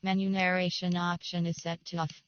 Menu narration option is set to off.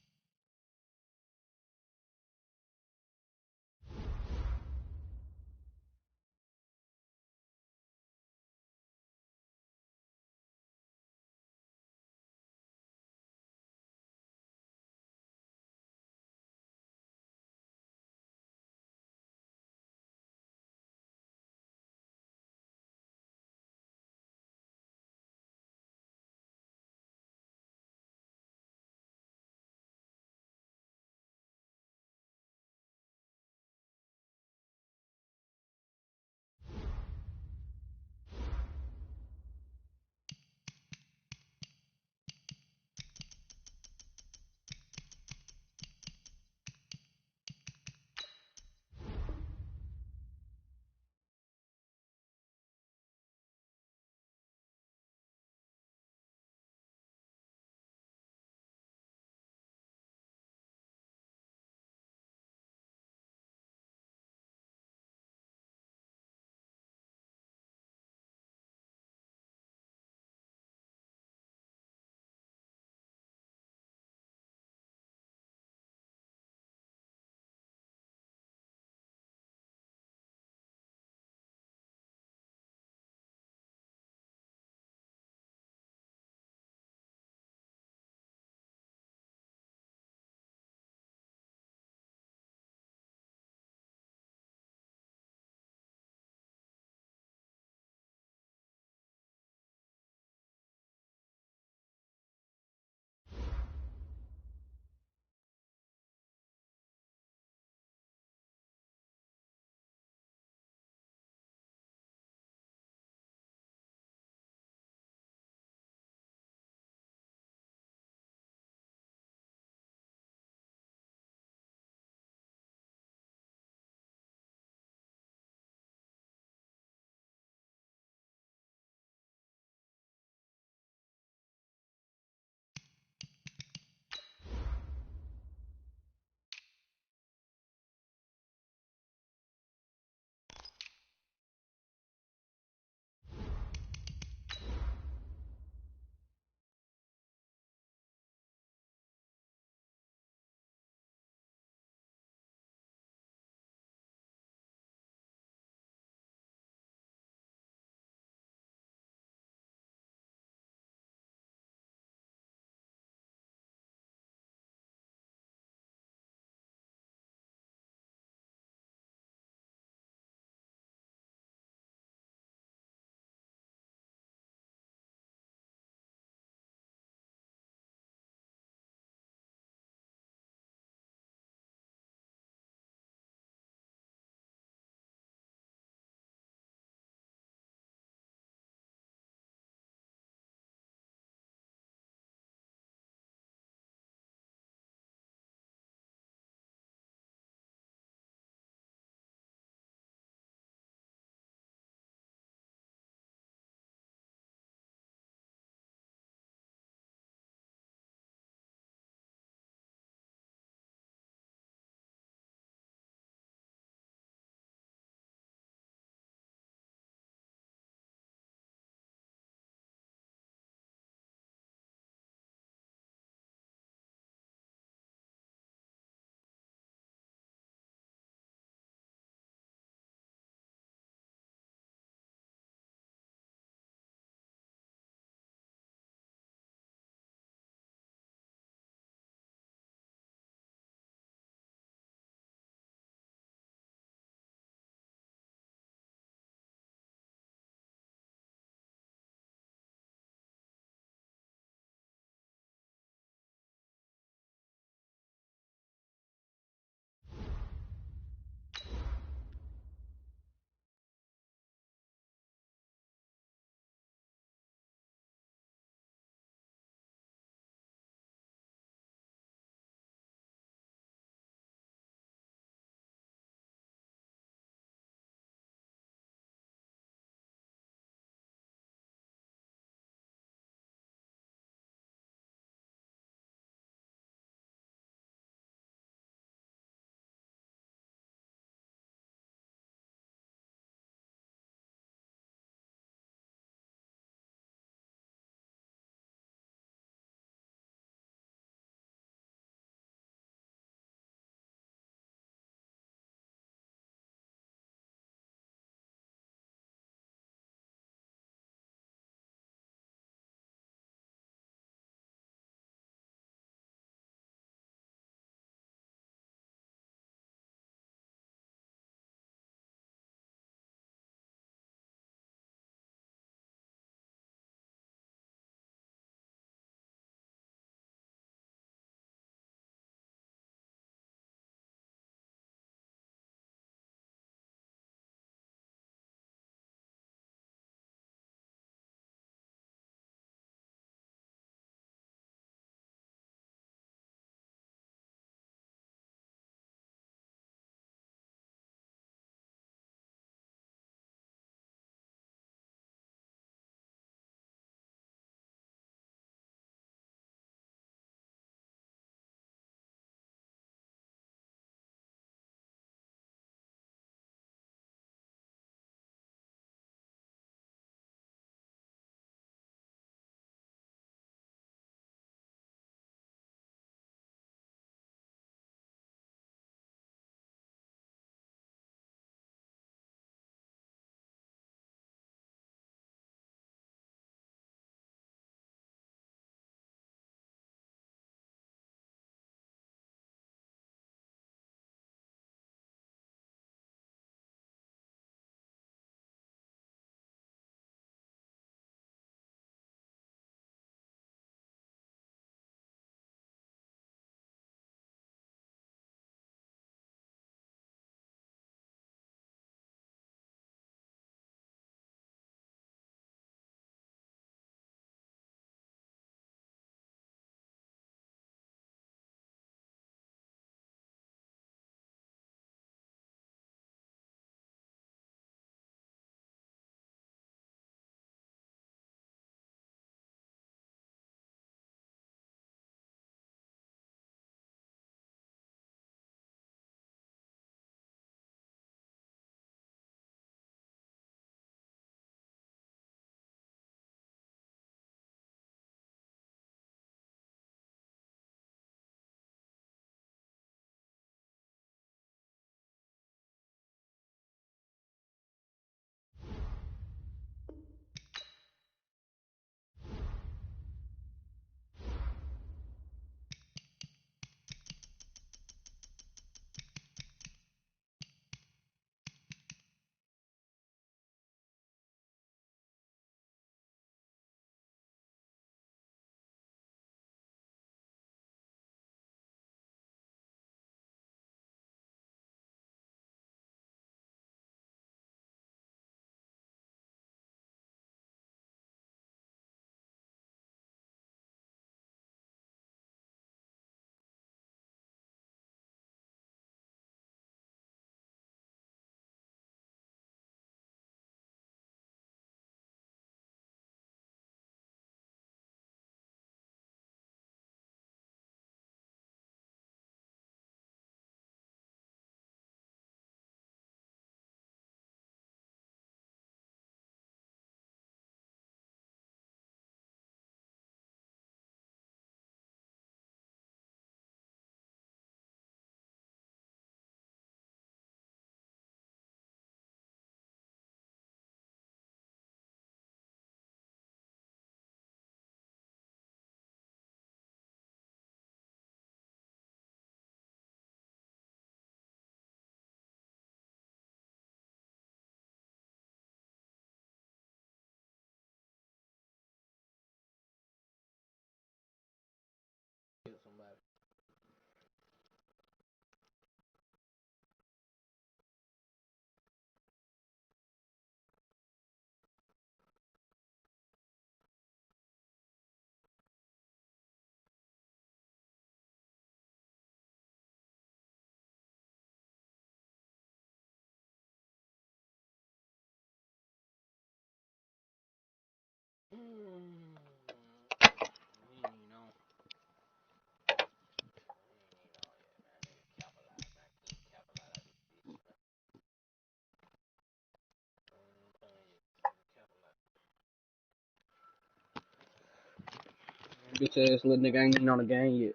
Bitch ass little nigga ain't even on the game yet.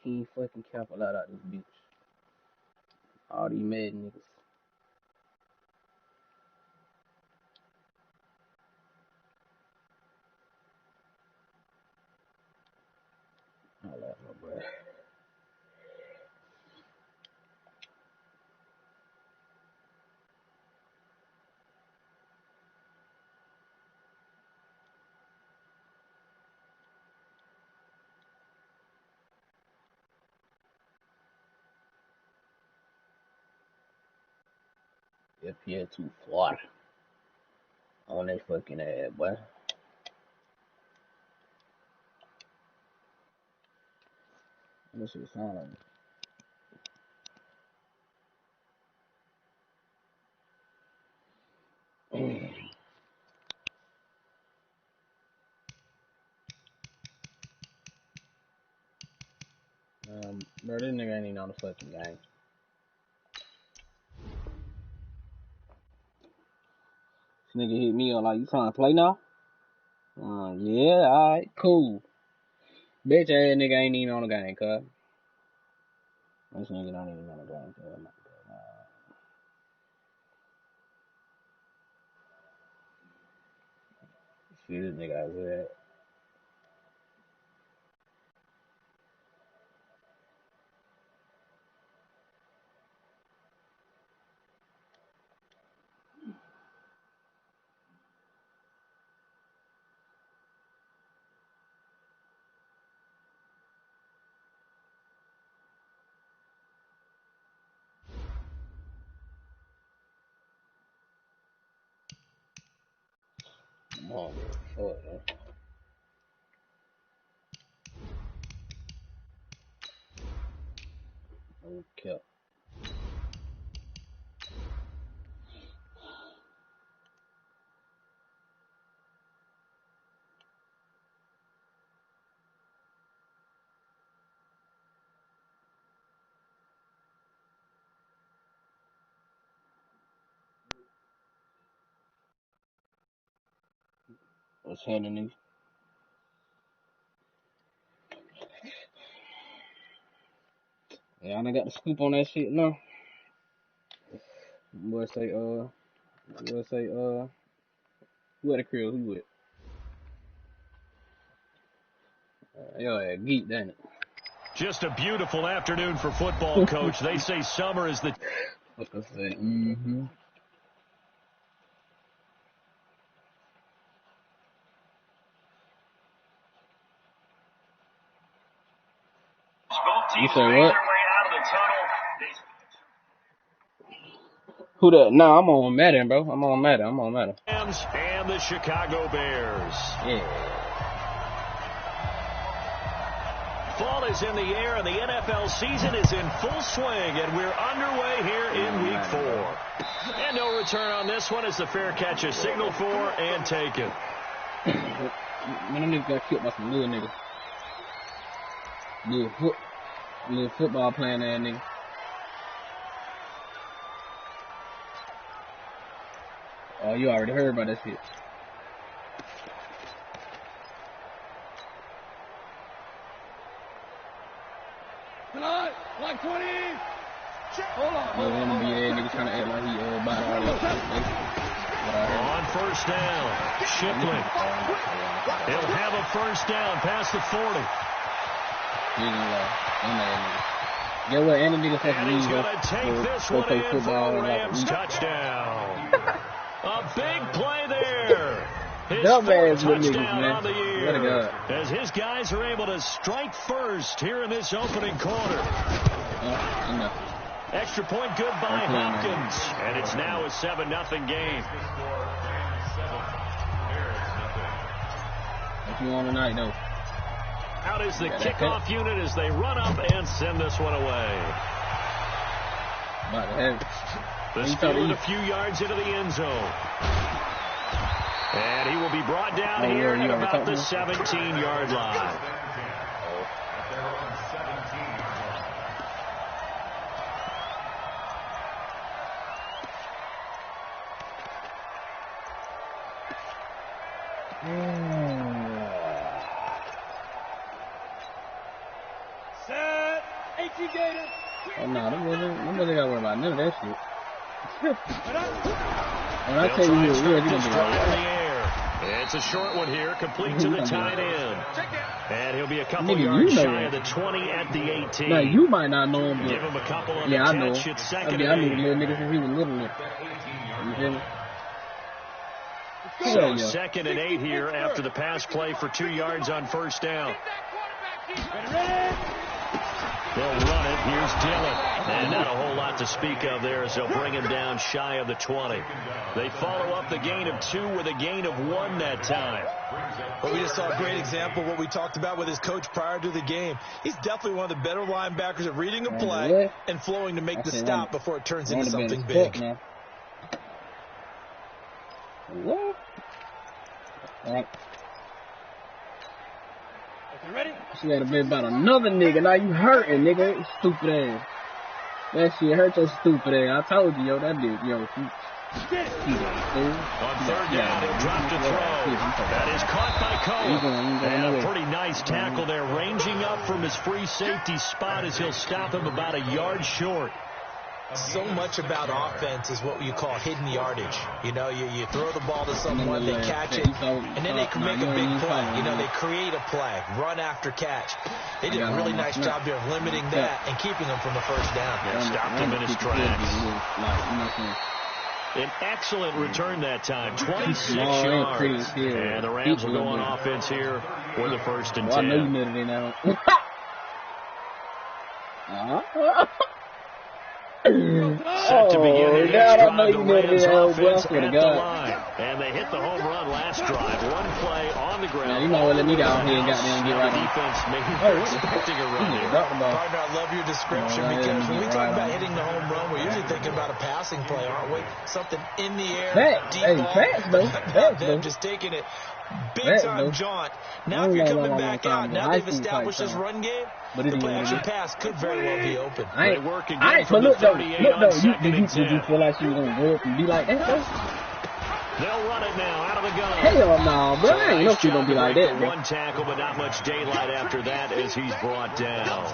Can't fucking careful out this bitch. All these mad niggas. I love my boy. FPS 240 on that fucking ass, boy. That shit sound like bro, this nigga ain't even on the fucking game. This nigga hit me up like, you trying to play now? Yeah, alright, cool. Bitch ass nigga ain't even on the game, cuz. This nigga not even on the game, cuz. See this nigga out there. Come on, bro. Fuck, man. Okay. What's happening? Yeah, I done got the scoop on that shit now. Boy say, who at the crib? Who with? Yo, geek, damn it. Just a beautiful afternoon for football, Coach. They say summer is the... What I say? Mm-hmm. You say what? Who that? Nah, I'm on Madden, bro. I'm on Madden. And the Chicago Bears. Yeah. Fall is in the air, and the NFL season is in full swing, and we're underway here in Week 4. And no return on this one as the fair catch is signaled for and taken. Man, them niggas got killed by some little niggas. Little football playing that nigga. Oh, you already heard about that shit. Tonight, 120. Hold on. No NBA nigga trying to act like he about all that shit. On first down, Shipley. He'll have a first down past the 40. Get what? And the nigga fucking and he's going to take this one in for a Rams touchdown. A big play there. His fourth touchdown on the year. As his guys are able to strike first here in this opening quarter. Extra point good by Hopkins. And it's now a 7-0 game. What you on tonight, though? Out is the kickoff unit as they run up and send this one away. The Steelers a few yards into the end zone. And he will be brought down here at about the 17-yard line. Set. 18 Gator. Oh, no, them boys ain't got to worry about none of that shit. When I tell you who it is, you're going to be right. It's a short one here, complete to the tight end. And he'll be a couple yards shy of the 20 at the 18. Now, you might not know him, but give him a couple on yeah, the I know. catch. It's second I knew the little nigga since he was little. You feel me? So second and 8 here after the pass play for 2 yards on first down. They'll run it. Here's Dillon. And not a whole lot to speak of there as they'll bring him down shy of the 20. They follow up the gain of 2 with a gain of 1 that time. Well, we just saw a great example of what we talked about with his coach prior to the game. He's definitely one of the better linebackers at reading a play and flowing to make the stop before it turns into something big. What? All right. You ready? She had a bit about another nigga. Now you hurting, nigga. Stupid ass. That shit hurt your stupid ass. I told you, yo, that dude, yo. On third down, he'll drop to throw. That is caught by Cohen. And a pretty nice tackle there, ranging up from his free safety spot as he'll stop him about a yard short. So much about offense is what you call hidden yardage. You know, you throw the ball to someone, they catch it, and then they can make a big play. You know, they create a play, run after catch. They did a really nice job there of limiting that and keeping them from the first down. Yeah, stopped him in his tracks. An excellent return that time, 26 yards. And the Rams will go on offense here for the 1st and 10. I know you made it in now. Set to begin the next drive. The Rams offense at the line. And they hit the home run last drive. One play on the ground. Yeah, you might well let me go out here and got down and get right on. Defense maybe expecting a run here. Partner, I love your description because when we talk about hitting the home run, we're usually thinking about a passing play, aren't we? Something in the air, deep ball. Facts, though. Just taking it big time jaunt. Now if you're coming back out, now they've established this run game, the play-action pass could very well be open. They work again from the 38 on second and 10. Did you feel like you were going to go up and be like that, though? They'll run it now out of the gun. Hell no, bro. I ain't know she's going to be like that, bro. One tackle, but not much daylight after that as he's brought down.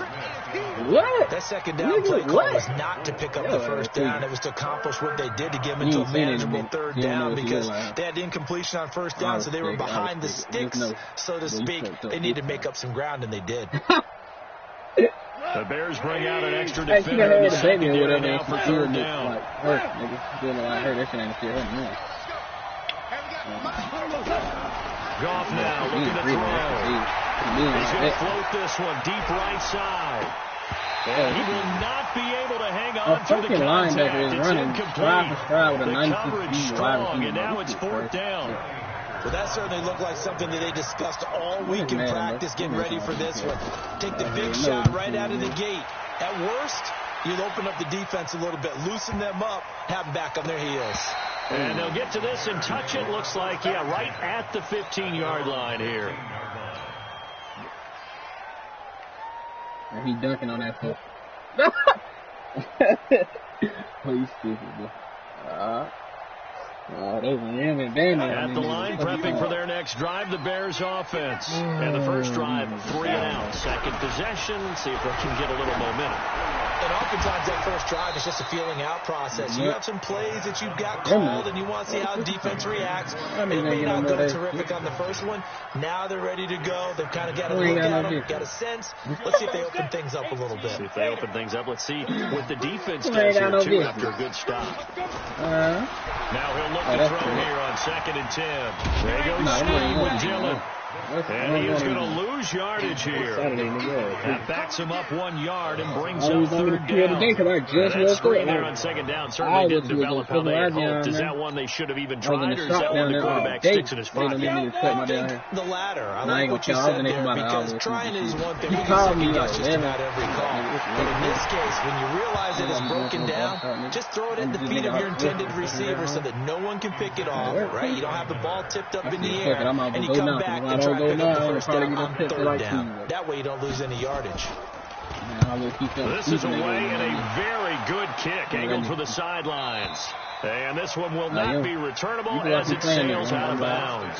What? That second down play call was not to pick up the first down. It was to accomplish what they did to get them into a manageable third down because they had incompletion on first down, so they were behind the sticks, so to speak. They needed to make up some ground, and they did. The Bears bring out an extra defender in the secondary now for third down. Goff now looking to throw. He's going to float this one deep right side. And he will not be able to hang on to the contact. It's incomplete. The coverage strong, and now it's 4th down. Well, that certainly looked like something that they discussed all week in practice, getting ready for this one. Take the big shot right out of the gate. At worst, you'll open up the defense a little bit, loosen them up, have them back on their heels. And they'll get to this and touch it. Looks like, yeah, right at the 15-yard line here. And he dunking on that foot. Oh, you stupid, bro. They were at the line, prepping for their next drive, the Bears offense. And the first drive, 3 and out. Second possession, see if they can get a little momentum. And oftentimes that first drive is just a feeling out process. You have some plays that you've got called and you want to see how the defense reacts. It may not go terrific on the first one. Now they're ready to go. They've kind of got a look at them, got a sense. Let's see if they open things up a little bit. See if they open things up. Let's see what the defense does here, too, after a good stop. Now he'll look to throw here on 2nd and 10. There goes Steve with Dillon. And he is going to lose yardage here. That backs him up 1 yard and brings up third down. That screen there on second down certainly didn't develop how they had hoped. Is that one they should have even tried, or is that one the quarterback sticks in his pocket? I think the latter. I like what you said there, because trying is one thing. We can second guess just about every call. But in this case, when you realize it is broken down, just throw it at the feet of your intended receiver so that no one can pick it off, right? You don't have the ball tipped up in the air, and you come back and try to pick up the first down on third down. That way you don't lose any yardage. This is away and a very good kick angled for the sidelines. And this one will not be returnable as it sails out of bounds.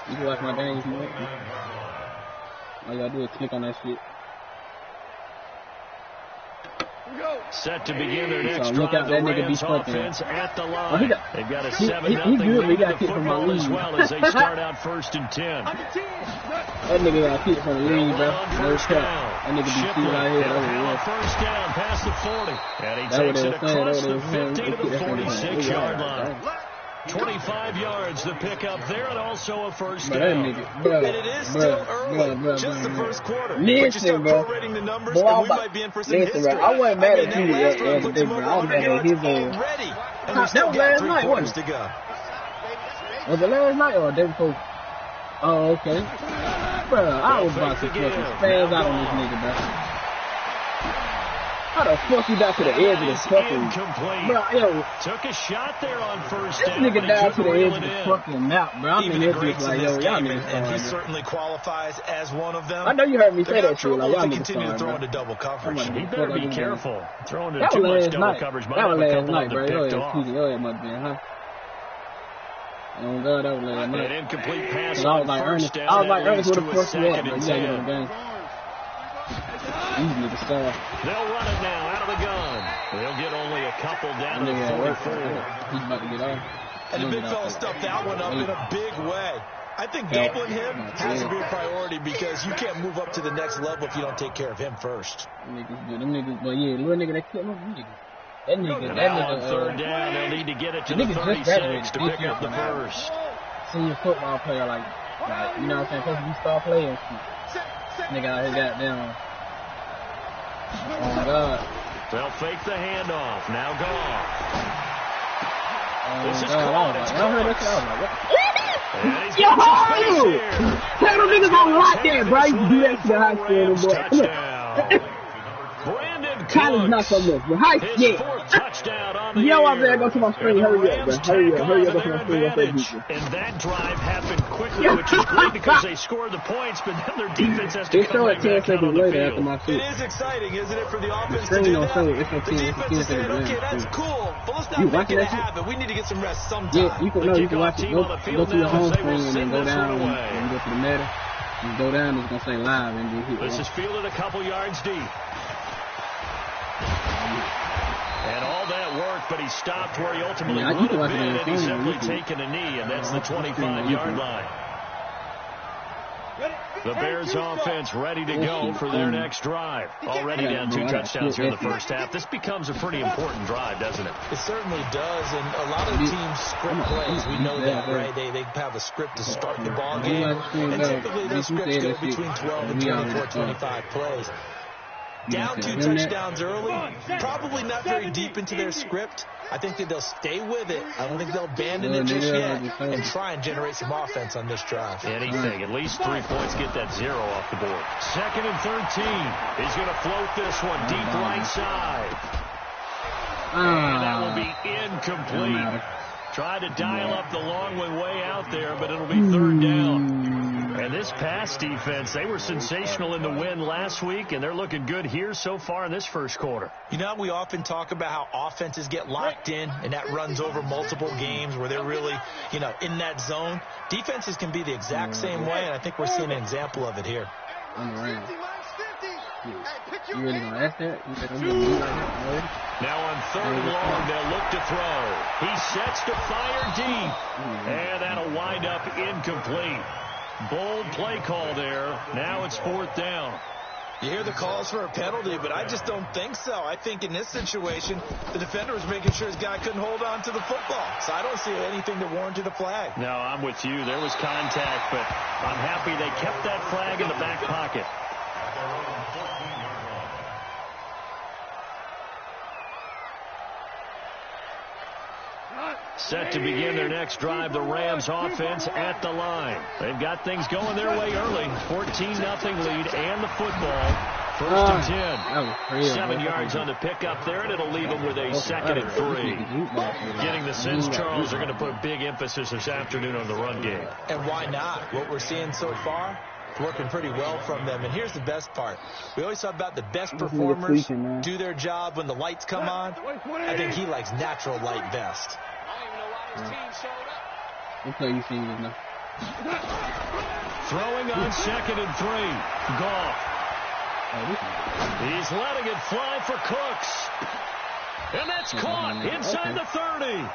You can watch my games, man. All you gotta do is click on that shit. Set to begin their next drive, the Rams offense at the line. They've got a 7-0 lead in the football as well as they start out 1st and 10. That nigga got kicked from the lead, bro. No step. That nigga be shooting out here. Now first down past the 40. And he takes it across the 50 to the 46-yard line. 25 yards the pickup there, and also a first down. And it is still early, just the first quarter. But you start prorating the numbers, and we might be in for some history. I wasn't mad at you the other day, bro. I was mad at his already. And we still got 3 quarters to go. Was it last night or the day before? Oh, okay. Bro, I was about to fucking spaz out on this nigga, bro. How the fuck you got to the edge of the fucking... Bro, yo. Took a shot there on first down. This nigga died to the edge of the fucking map, bro. I'm in here just like, yo, y'all niggas and he certainly qualifies as one of them. I know you heard me say that shit, like, y'all niggas continue to throw into double coverage. He better be careful. Throwing into too much double coverage might have a couple of them picked off. Oh, God, that was last night. An incomplete pass on first down. I was like, Ernest with a first one, but yeah, you know, gang. These niggas soft. They'll run it now out of the gun. They'll get only a couple down to the 44. He's about to get off. And the big fella stuffed that one up in a big way. I think doubling him has to be a priority because you can't move up to the next level if you don't take care of him first. Them niggas, but yeah, little nigga that killed him, that nigga, on third down, they'll need to get it to the 36 to pick up the first. Senior football player, like, you know what I'm saying, supposed to be star player. Nigga out here got down. Oh, God. They'll fake the handoff. Now Goff. Oh, this is caught. I heard this. Yo! Tell them niggas don't like that, bro. You do that to the high school, boy. College not so much, but high school. Yo, I'm there. Go to my screen. Hurry up, bro. Hurry up. Go to my screen. And that drive happened quickly, which is great because they scored the points, but then their defense has to come back out on the field. It is exciting, isn't it, for the offense to do that? The defense is saying, okay, that's cool, but let's not make it a habit. We need to get some rest sometime. Yeah, you can watch it. Go to your home screen and then go down and go to the meta. You go down, it's going to say live and then hit. This is fielded a couple yards deep. And all that worked, but he stopped where he ultimately would have been, and he's simply taken a knee, and that's the 25-yard line. The Bears offense ready to go for their next drive. Already down 2 touchdowns here in the first half. This becomes a pretty important drive, doesn't it? It certainly does, and a lot of teams script plays. We know that, right? They have a script to start the ball game, and typically those scripts go between 12 and 24, 25 plays. Down 2 touchdowns early, probably not very deep into their script. I think that they'll stay with it. I don't think they'll abandon it just yet and try and generate some offense on this drive. Anything. At least 3 points, get that 0 off the board. 2nd and 13. He's going to float this one deep right side. And that will be incomplete. Try to dial up the long one way out there, but it'll be 3rd down. And this pass defense, they were sensational in the win last week, and they're looking good here so far in this first quarter. You know, we often talk about how offenses get locked in, and that runs over multiple games where they're really, you know, in that zone. Defenses can be the exact same way, and I think we're seeing an example of it here. You really gonna ask that? You think I'm gonna do that? Now on 3rd and long, they'll look to throw. He sets to fire deep, and that'll wind up incomplete. Bold play call there. Now it's 4th down. You hear the calls for a penalty, but I just don't think so. I think in this situation, the defender was making sure his guy couldn't hold on to the football. So I don't see anything that warranted a flag. No, I'm with you. There was contact, but I'm happy they kept that flag in the back pocket. Set to begin their next drive, the Rams offense at the line. They've got things going their way early. 14-0 lead and the football. First and 10. 7 yards on the pickup there, and it'll leave them with a 2nd and 3. Getting the sense, Charles, are going to put big emphasis this afternoon on the run game. And why not? What we're seeing so far, it's working pretty well from them. And here's the best part. We always talk about the best performers do their job when the lights come on. I think he likes natural light best. What play you seen this now? Throwing on 2nd and 3. Goff. He's letting it fly for Cooks. And that's caught inside the 30.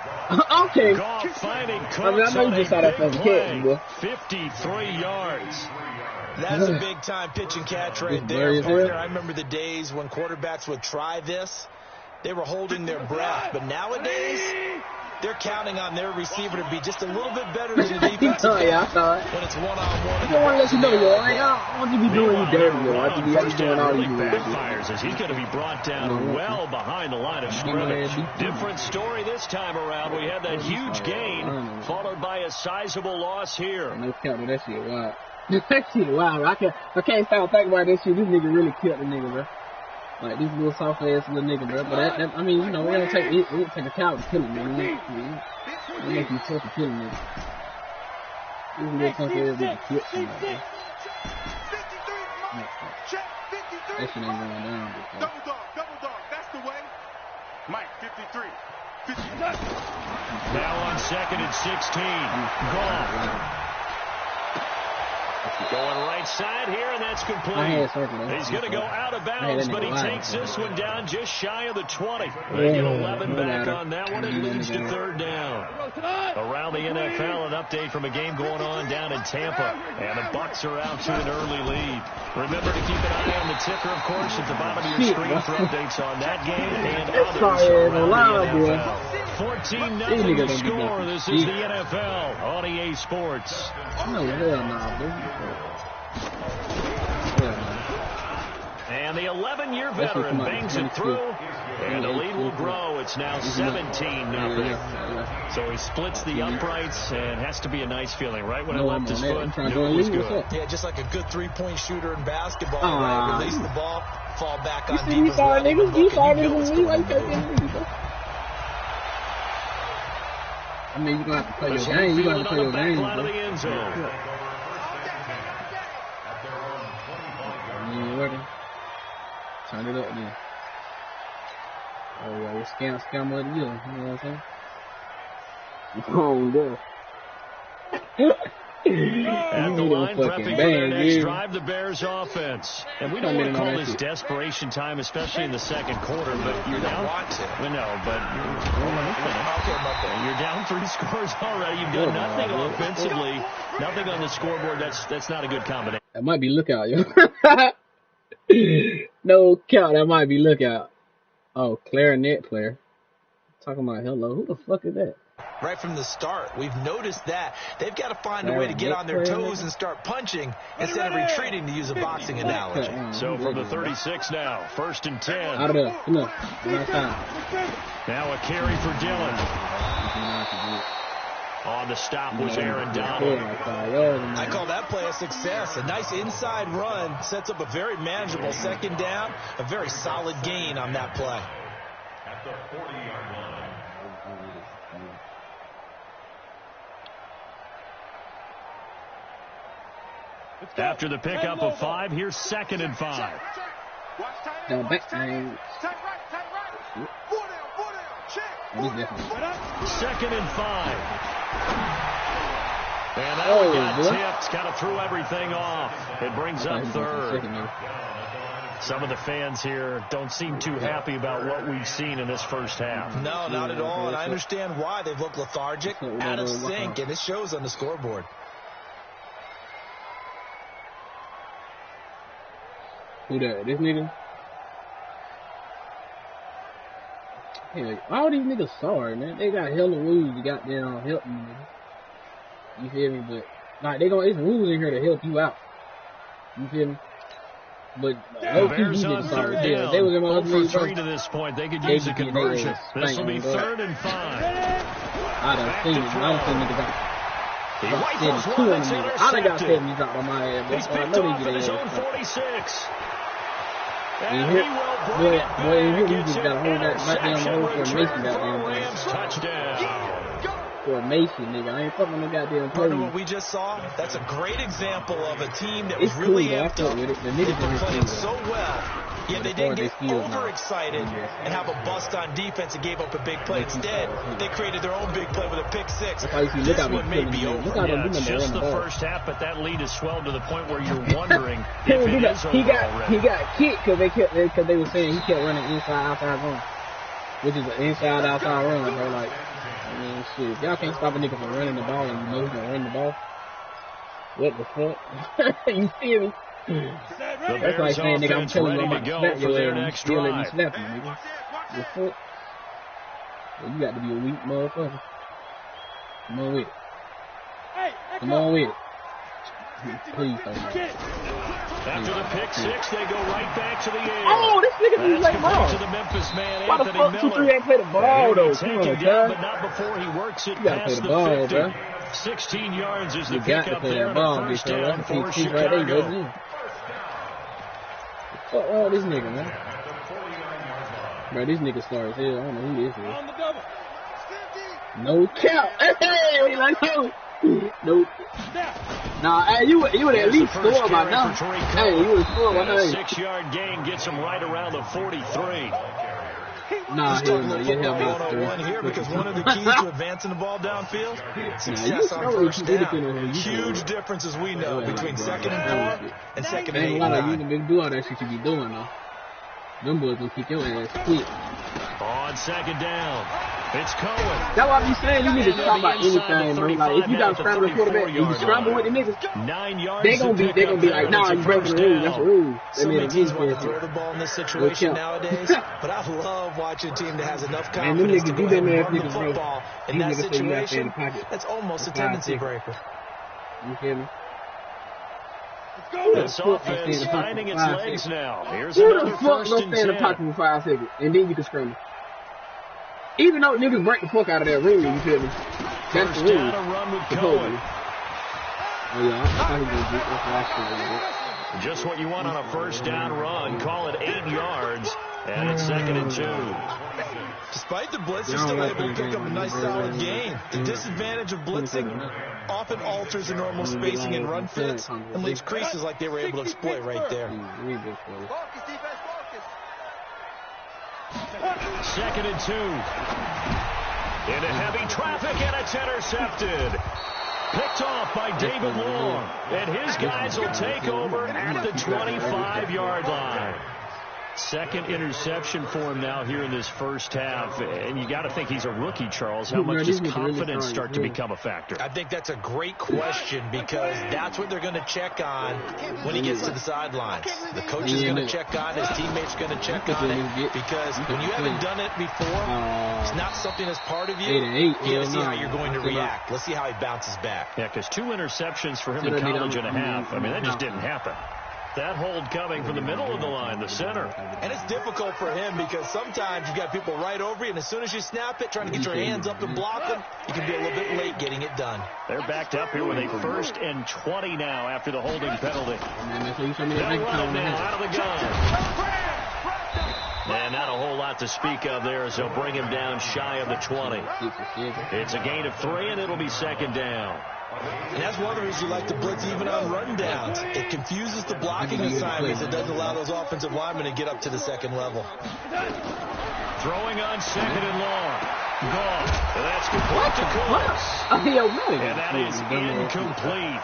Okay. Goff finding Cooks on a big play. 53 yards. That's a big-time pitch and catch right there. Partner, I remember the days when quarterbacks would try this. They were holding their breath. But nowadays, they're counting on their receiver to be just a little bit better than the defense. Yeah, I saw it. When it's one-on-one. I don't want to let you know, yo. I want you to be doing you dirty, yo. I want you to be doing all really you backfires as he's going to be brought down well behind the line of scrimmage. Different story this time around. We had that huge gain followed by a sizable loss here. No count, that shit wild. That shit wild. I can't stop thinking about this shit. This nigga really killed the nigga, bro. Like, this little soft ass little nigga, bro. But that I mean, you know, it don't take a cow to kill him, man. It makes you tough to kill him, man. This little soft ass nigga killed somebody, bro. That shit ain't going down, bro. Double dog, that's the way. Mike, 53. Now on 2nd and 16. Goff. Going right side here, and that's complete. He's going to go out of bounds, but he takes this one down just shy of the 20. They get 11 back on that one. It leads to 3rd down. Around the NFL, an update from a game going on down in Tampa, and the Bucs are out to an early lead. Remember to keep an eye on the ticker, of course, at the bottom of your screen for updates on that game and others around the NFL. 14-0 score. This is the NFL on EA Sports. No, hell nah, bro. And the 11-year veteran bangs it through, and the lead will grow. It's now 17-0. So he splits the uprights, and has to be a nice feeling, right? When I left his foot, it was good. Yeah, just like a good three-point shooter in basketball. Right? Release the ball, fall back on deep. You saw niggas, you saw niggas me like that. I mean, you're going to have to play your game. You're going to have to play your game, bro. You ain't working. Turn it up then. Oh, yeah, we're scam of the year. You know what I'm saying? Oh, yeah. At the line, prepping for their next drive, the Bears offense. And we don't want to call this desperation time, especially in the second quarter, but you're down. Well, no, but you're down 3 scores already. You've done nothing offensively, nothing on the scoreboard. That's not a good combination. That might be lookout, yo. No count, that might be lookout. Oh, clarinet player. Talking about hello. Who the fuck is that? Right from the start, we've noticed that. They've got to find a way to get on their toes and start punching instead of retreating, to use a boxing analogy. So from the 36 now, 1st and 10. Out of there. Come on. Now a carry for Dillon. On the stop was Aaron Donald. I call that play a success. A nice inside run sets up a very manageable 2nd down. A very solid gain on that play. At the 40-yard line. After the pickup of 5, here's 2nd and 5. Now back time. 2nd and 5. And that one got tipped. Kind of threw everything off. It brings up 3rd. Some of the fans here don't seem too happy about what we've seen in this first half. No, not at all. And I understand why. They've looked lethargic, out of sync, and it shows on the scoreboard. Who that? This nigga? Hey, all these niggas sorry, man. They got hella rules to goddamn help you, nigga. You feel me? But, like, it's rules in here to help you out. You feel me? But low key, you didn't sorry. They was in my other league. 3 to this point. They could use a conversion. This will be 3rd and 5. I done seen niggas out. I done got 70 dropped on my ass. He's picked off at his own 46. And here, boy, we just gotta hold that goddamn hold for Mason goddamn touchdown. For Mason, nigga. I ain't fucking no goddamn play. Part of what we just saw, that's a great example of a team that was it's really cool, amped up. They've been playing so well. Yet they didn't get overexcited and have a bust on defense and gave up a big play. Instead, they created their own big play with a pick six. This one may be over. Yeah, it's just the first half, but that lead has swelled to the point where you're wondering if it is over already. He got kicked because they were saying he kept running inside-outside run, which is an inside-outside run, bro. Like, I mean, shit, if y'all can't stop a nigga from running the ball and you know he's gonna run the ball, what the fuck? You feel me? That's like saying, nigga, I'm telling you I'm about to snap your ass and you still let me snap you, nigga. The fuck? Well, you got to be a weak motherfucker. Come on with it. Come on with it. Please don't. After the pick six, they go right back to the air. Oh, this nigga be like ball. To the Memphis man, why the fuck 2-3 ain't play the ball, though? Come on, down, but not before he works it past the ball, 50. bro. 16 yards is the you got to pickup play there. That ball, First down for Chicago. Right there, fuck all this nigga, man. Bro, this nigga star as hell. I don't know who this is. No count. Hey, like no. Nope. Nah, hey, you would at least score by now. Hey, you would score by now. A 6-yard gain gets him right around the 43. Nah, hell no. You have 101 here because one of the keys to advancing the ball downfield, success on first down. Huge difference, as we know, between 2nd and 4 and 2nd and 8. Ain't a lot of you can do all that shit you be doing, though. Them boys gonna kick your ass quick. On 2nd down, it's Cohen. That's why I be saying you need to talk about anything, bro. Like, if you got a scrambling quarterback and you scramble with the niggas, 9 yards they gonna be like, nah, you broken the rule. That's a rule. So many teams want to throw the ball in this situation nowadays, but I love watching a team that has enough confidence to go ahead and run the football in that situation. That's almost a tendency breaker. You feel me? This offense finding its legs now. Here's Who another the fuck first don't and stay in the 10. pocket for 5 seconds and then you can scramble? Even though niggas break the fuck out of that rule, you feel me? That's the rule. Down a run with Cohen. Oh yeah, I thought he was gonna get that. Just what you want on a first down run. Call it 8 yards, and it's 2nd and 2. Despite the blitz, they're still able to pick up a nice solid gain. The disadvantage of blitzing often alters the normal spacing and run fits and leaves creases like they were able to exploit right there. 2nd and 2. Into heavy traffic, and it's intercepted. Picked off by David Long, and his guys will take over at the 25-yard line. Second interception for him now here in this first half. And you got to think he's a rookie, Charles. How much does confidence start to become a factor? I think that's a great question because that's what they're going to check on when he gets to the sidelines. The coach is going to check on it. His teammates going to check on it because when you haven't done it before, it's not something that's part of you. You got to see how you're going to react. Let's see how he bounces back. Yeah, because 2 interceptions for him in college and a half. I mean, that just didn't happen. That hold coming from the middle of the line, the center. And it's difficult for him because sometimes you got people right over you, and as soon as you snap it, trying to get your hands up and block them, you can be a little bit late getting it done. They're backed up here with a 1st and 20 now after the holding penalty. They'll run it now out of the gun. And not a whole lot to speak of there as they'll bring him down shy of the 20. It's a gain of 3, and it'll be 2nd down. And that's one of the reasons you like to blitz even on run downs. It confuses the blocking assignments. It doesn't allow those offensive linemen to get up to the second level. Throwing on 2nd and long. Gone. And that's complete to Cooks. And that is incomplete.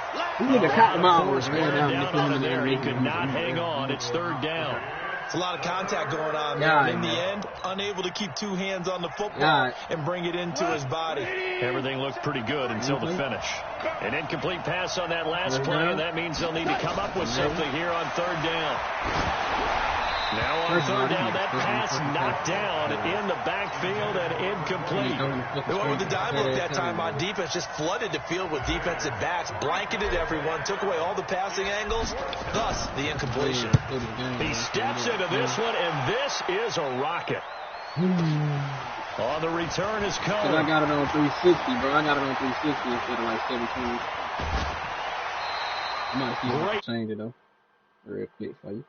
Down out of there. He could not hang on. It's 3rd down. It's a lot of contact going on there. And in the end, unable to keep 2 hands on the football and bring it into his body. Everything looked pretty good until the finish. An incomplete pass on that last play, and that means they'll need to come up with something here on 3rd down. Now on third down, that pass knocked down in the backfield and incomplete. Well, the dime look that time on defense just flooded the field with defensive backs, blanketed everyone, took away all the passing angles, thus the incompletion. He steps into this one, and this is a rocket. On the return is Cohen. I got it on 360, bro. I got it on 360 instead of like 17. I might see if I can change it though, real quick for you.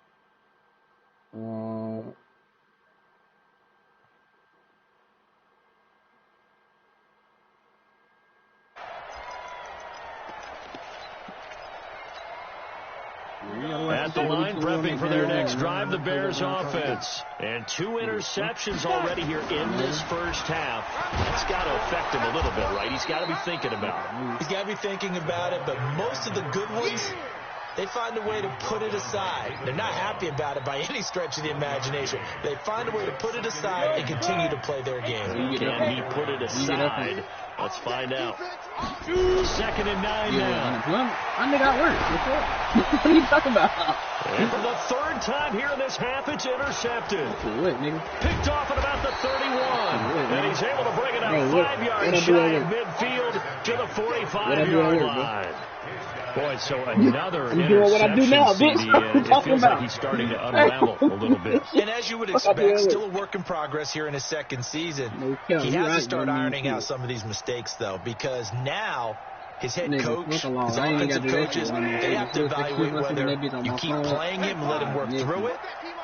At the line, prepping for their next drive, the Bears offense. And 2 interceptions already here in this first half. That's got to affect him a little bit, right? He's got to be thinking about it. He's got to be thinking about it, but most of the good ones, they find a way to put it aside. They're not happy about it by any stretch of the imagination. They find a way to put it aside and continue to play their game. Can he put it aside? Let's find out. 2nd and 9 now. Well, I think I worked. What are you talking about? And for the 3rd time here in this half, it's intercepted. Picked off at about the 31. And he's able to bring it out 5 yards shy of midfield to the 45-yard line. Boy, so another interception, CD, and it feels like he's starting to unravel a little bit. And as you would expect, still a work in progress here in his 2nd season. He has to start ironing out some of these mistakes, though, because now his head coach, his offensive coaches, they have to evaluate whether you keep playing him and let him work through it,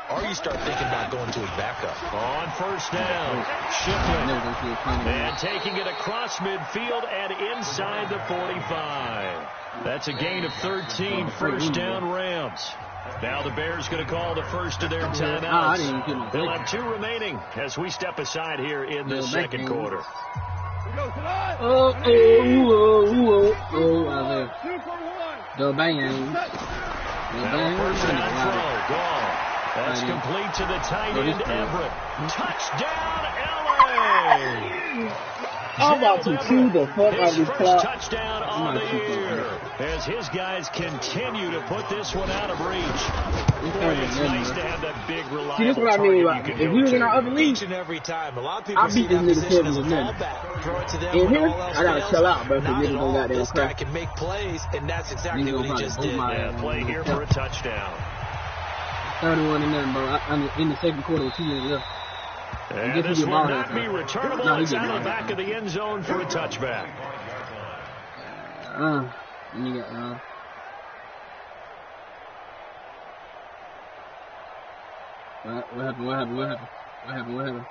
or you start thinking about going to his backup. On 1st down, Shipley. And taking it across midfield and inside the 45. That's a gain of 13, 1st down Rams. Now the Bears going to call the first of their timeouts. They'll have 2 remaining as we step aside here in the 2nd quarter. Now 1st down throw, gone. That's complete to the tight end, Everett. Touchdown, LA! I'm about to chew the fuck out of this clock. Touchdown on the year as his guys continue to put this one out of reach. Boy, it's nice to have that big, reliable see, this is what I mean. Like, if we were in our other league, each and every time, a lot of people I beat this nigga 7 to 9. Throw it to them. In here, I gotta chill out, bro. This guy can make plays, and that's exactly what he just did. Yeah, play here for a touchdown. 31 and nothing, bro. I'm in the 2nd quarter with 2 minutes left. And this will not be returnable. No, it's out of the back of the end zone for a touchback. What happened?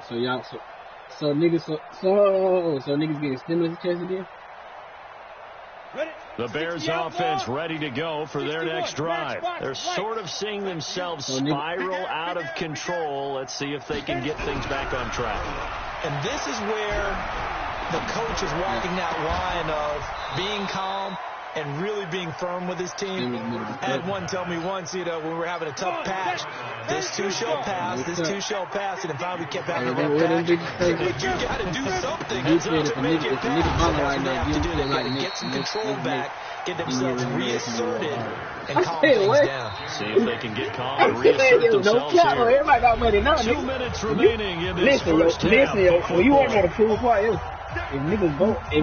So y'all, so niggas getting stimulus checks again? The Bears offense ready to go for their next drive. They're sort of seeing themselves spiral out of control. Let's see if they can get things back on track. And this is where the coach is walking that line of being calm and really being firm with his team. I had one tell me once, when we were having a tough patch, this too shall pass, and if I kept having a rough patch, you got to do something to make it pass. They have to do that. They got to get some control back, get themselves reasserted, and calm things down. See if they can get calm and reassert themselves here. Everybody got money now. 2 minutes remaining in this first half. Listen, you want to know the cool part, yo. If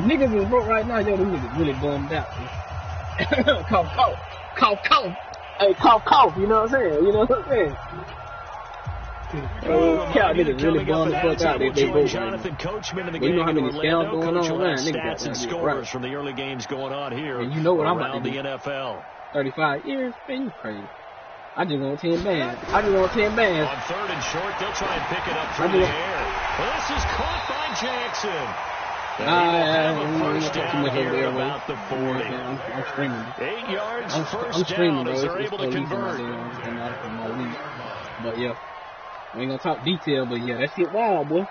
niggas is broke right now, yo, them niggas really bummed out. Cough. Hey, cough. You know what I'm saying? Niggas really bummed the fuck out. They broke. Jonathan Coachman in the game. You know how many scales going on, man? Stats and scores from the early games going on here. And you know what I'm around about to the do. NFL. 35 years, man, you crazy. I just want 10 bands. On 3rd and short, they'll try and pick it up through the air. Well, this is caught by Jackson. First down here at about the 40. I'm streaming. 8 yards, first down as they're able to convert. But yeah, we ain't gonna talk detail, but yeah, that shit wild, boy.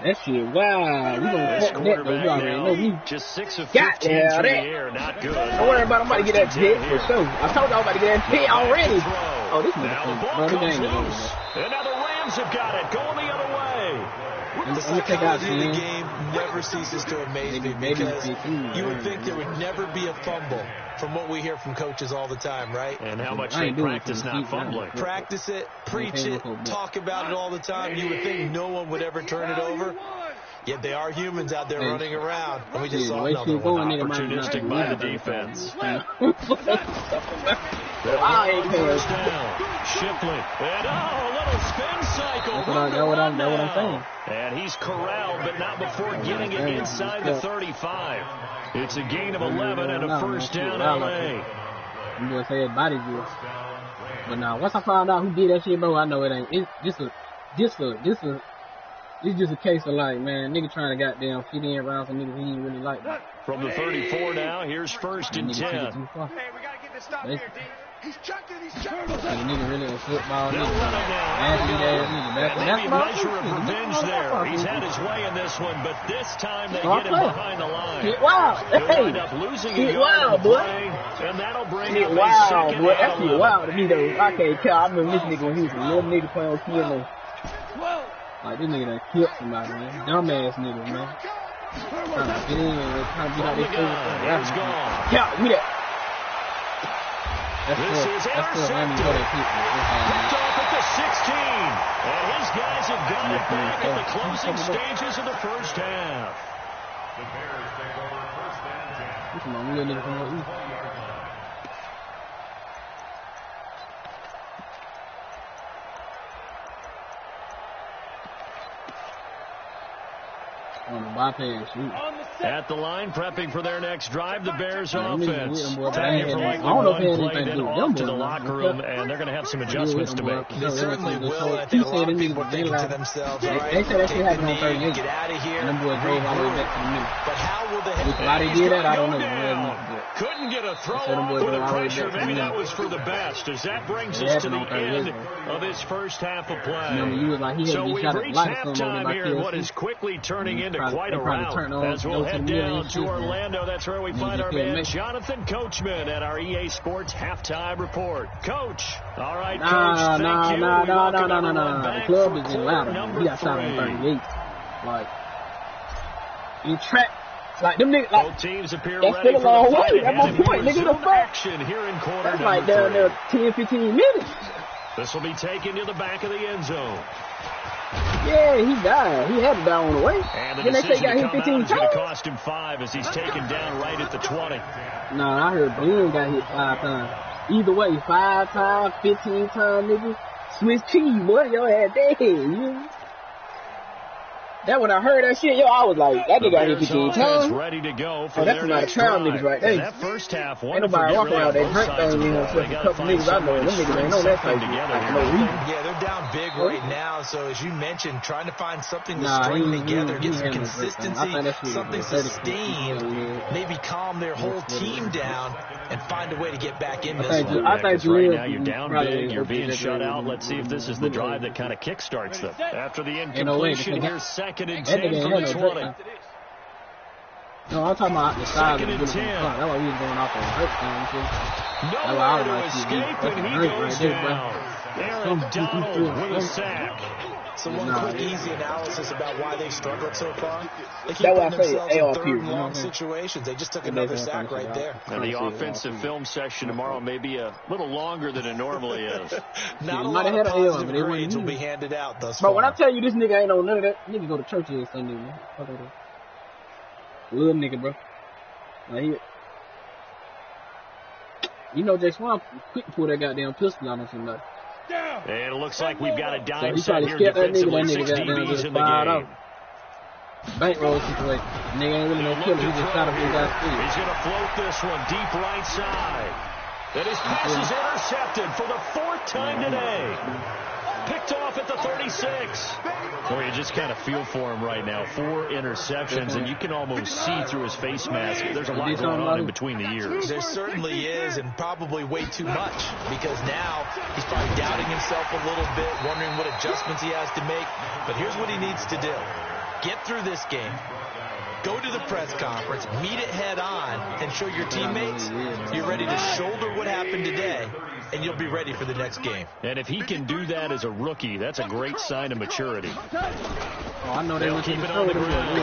That shit wild. We gonna fuck that though. You already know me. Just 6 of 15 through the air, not good. Don't worry about I'm about to get that hit for sure. I told you I was about to get that hit already. Oh, this now the ball comes loose. And now the Rams have got it, going the other way. The psychology of the game never ceases to amaze me because you would think there would never be a fumble from what we hear from coaches all the time, right? And how much they practice not fumbling. Practice it, preach it, talk about it all the time. You would think no one would ever turn it over. Yet they are humans out there running around. And we just saw another one. Opportunistic by the defense. First down. Shipley. And a little spin cycle. That's what I'm saying. And he's corralled, but not before getting it inside the 35. It's a gain of 11 and a first down, LA. I'm going to say it body good. But now, once I found out who did that shit, bro, I know it ain't. It's just a case of like, man, nigga trying to goddamn fit in around some niggas he ain't really like. From the 34 now, here's first and 10. Hey, we got to get this stop here, D. He's chucking, he's chucking. Nigga really a football They're nigga. running now. Maybe a measure of revenge there. He's had his way in this one, but this time they get him behind the line. Shit wild. He'll wind up losing a yard boy. And that'll bring Shit up a wild, second boy. and That shit 11. wild to me, though. I can't tell. I remember this nigga when he was a little nigga playing with kids. Like, this nigga done killed somebody, man. Dumbass nigga, man. Trying to get in and trying to get out this thing. He's gone. Yeah, we that. This is intercepted. Picked off at the 16. And his guys have got it back at the closing stages of the first half. The Bears take over first and 10. Come on, real nigga from the east. On the bypass, shoot. At the line, prepping for their next drive, the Bears offense. Tagging for like one play, then off to the locker room, and they're going to have some adjustments to make. They certainly will, and I think a lot of people are thinking to themselves, all right, they said that shit happened on take the knee, 38. get out of here, And them boys drove all the way back to the middle. But how will the Why they did that, I don't know. Couldn't get a throw them off boys with the drove all the way pressure. back to the Maybe that middle. was for the best, as that brings It us to the happened on 38, end of this first half of Remember, you play. was like, he had So to be we've shot at reached light or something over halftime by here in what PLC. is quickly turning into Probably- quite they a probably rout. turned on- As we'll go to head the middle down and to shoot, man. Orlando, that's where we Niggas find our couldn't man make it. Jonathan Coachman at our EA Sports halftime report. Coach, all right, Coach, Nah, thank you. We welcome everyone The back club for is in quarter louder. number He got shot on 3. 38. Like, in track, like, them niggas, like, Both teams appear that's ready still a for long the fight way. That's my ahead, and we point, nigga. The resume fuck? action here in quarter that's number like down 3. there 10, 15 minutes. This will be taken to the back of the end zone. Yeah, he died. He had to die on the way. And the Then they say decision got to hit come 15 out is going to times. cost him 5 as he's taken down right at the 20. Nah, I heard Boone got hit 5 times. Either way, 5 times, 15 times, nigga. Swiss cheese, boy. Your ass dead. You. That when I heard that shit, yo, I was like, that nigga got hit 15 times. Ready to go for Oh, that's their a lot of next child drive. niggas right And there. that first half, Ain't nobody walking around that drink thing, you know, They except a got to couple find niggas I some know. way Them to niggas string ain't know that something type together of here. no reason. Yeah, they're down big right now, so as you mentioned, trying to find something to Nah, string he together, get ain't some handling that thing. I consistency, think that shit something was 30. sustained, maybe calm their whole team down and find a way to get back in this think one. I think right Jaleel now you're down probably big, you're being is shut really out. Let's see if this is the drive that kind of kickstarts them. After the incompletion, here's second and 10 from the 20. No, I'm talking about the side of Second the and building. 10. That's why we was going off on hurt thing, too. That's why I Nowhere was to like, escape, that's and he hurt goes right there, bro. down. Aaron Donald with a sack. So one quick, easy analysis about why they struggled so far. They keep That's why I putting say themselves in AR third period, and you know long what I'm saying? situations. They just took And another they're gonna sack finish right it there. out. And the offensive film section tomorrow may be a little longer than it normally is. Not a might lot have of had an L, positive but it wasn't grades will you. be handed out thus But far. when I tell you this nigga ain't on none of that, nigga go to church every Sunday, man. Fuck that. Little nigga, bro. Like, you know, Jay Swamp quick to pull that goddamn pistol out on somebody. And it looks like we've got a So dime he set probably here scared that defensively. nigga 6 goddamn DBs just in the fired game. off. Bankroll situation. Nigga ain't really no killer. He just shot up his guy's feet. He's going to float this one deep right side. And his pass is intercepted for the 4th time today. Picked off at the 36. Boy, you just kind of feel for him right now. 4 interceptions, and you can almost see through his face mask. There's a lot going on in between the ears. There certainly is, and probably way too much, because now he's probably doubting himself a little bit, wondering what adjustments he has to make. But here's what he needs to do. Get through this game. Go to the press conference, meet it head on, and show your teammates you're ready to shoulder what happened today and you'll be ready for the next game. And if he can do that as a rookie, that's a great sign of maturity. Oh, I know they They'll were keep it on the ground.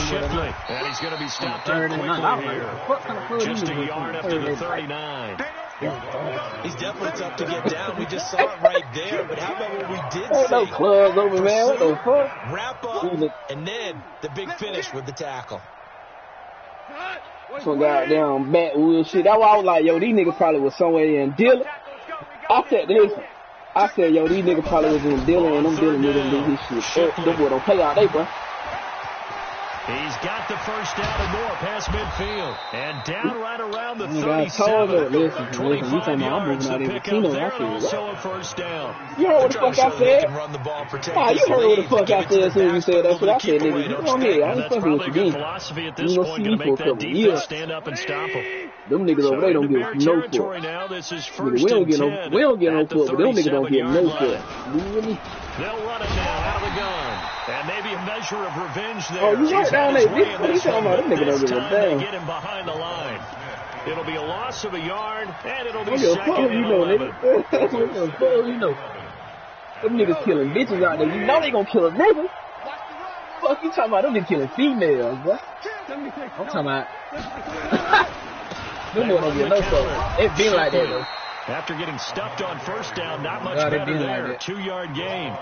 Shipley, and he's going to be stopped up quickly here. Just a yard up to the 39. He's definitely tough to get down. We just saw it right there. But how about what we did see? No clubs over, man. What the fuck? Wrap up, and then the big finish with the tackle. Some goddamn backwood shit. That's why I was like, yo, these niggas probably was somewhere in Dillon. I said, yo, these niggas probably was in Dillon, and them Dillon niggas do this shit. Them boys don't play all day, bro. He's got the first down and more past midfield. And down right around the 37. Listen, 25 yards to pick up there, and also a first down. You heard what the fuck I said? Nah, you heard what the fuck I said as soon as you said that shit. I said, nigga, you on here. I ain't fucking with you, good philosophy at this point, going to make that defense stand up and stop them. Them niggas over there don't get no fuck. Now, this is first we don't get no fuck, but them niggas don't get no fuck. They'll run it now out of the gun. And maybe a measure of revenge there. Oh, you right down there. What are you talking about? Them niggas don't give a damn. Get him behind the line. It'll be a loss of a yard, and it'll be second and 11. You know. Them niggas killing bitches out there. You know they gonna kill a nigga. Fuck you talking about? Them niggas killing females, bro. I'm talking about. Them niggas don't get no fuck. It's been like that, though. After getting stuffed on first down, not much better there. Like 2-yard gain.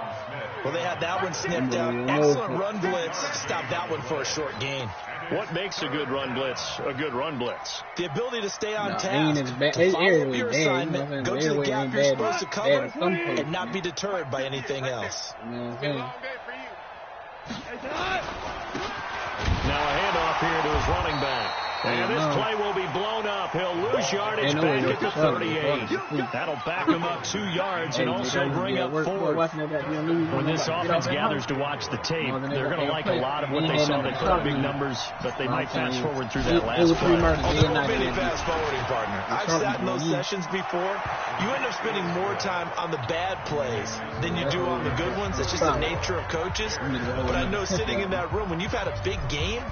Well, they had that one snipped out. Excellent run blitz. Stop that one for a short gain. What makes a good run blitz a good run blitz? The ability to stay on task, to follow up your assignment, go to the gap you're supposed to cover, and not be deterred by anything else. Now a handoff here to his running back. And this play will be blown up. He'll lose yardage back at the 38. That'll back him up 2 yards and also bring up 4. When this offense gathers to watch the tape, they're going to like a lot of what they saw. They put up big numbers, but they might fast forward through that last play. There won't be any fast forwarding, partner. I've sat in those sessions before. You end up spending more time on the bad plays than you do on the good ones. It's just the nature of coaches. But I know sitting in that room, when you've had a big game,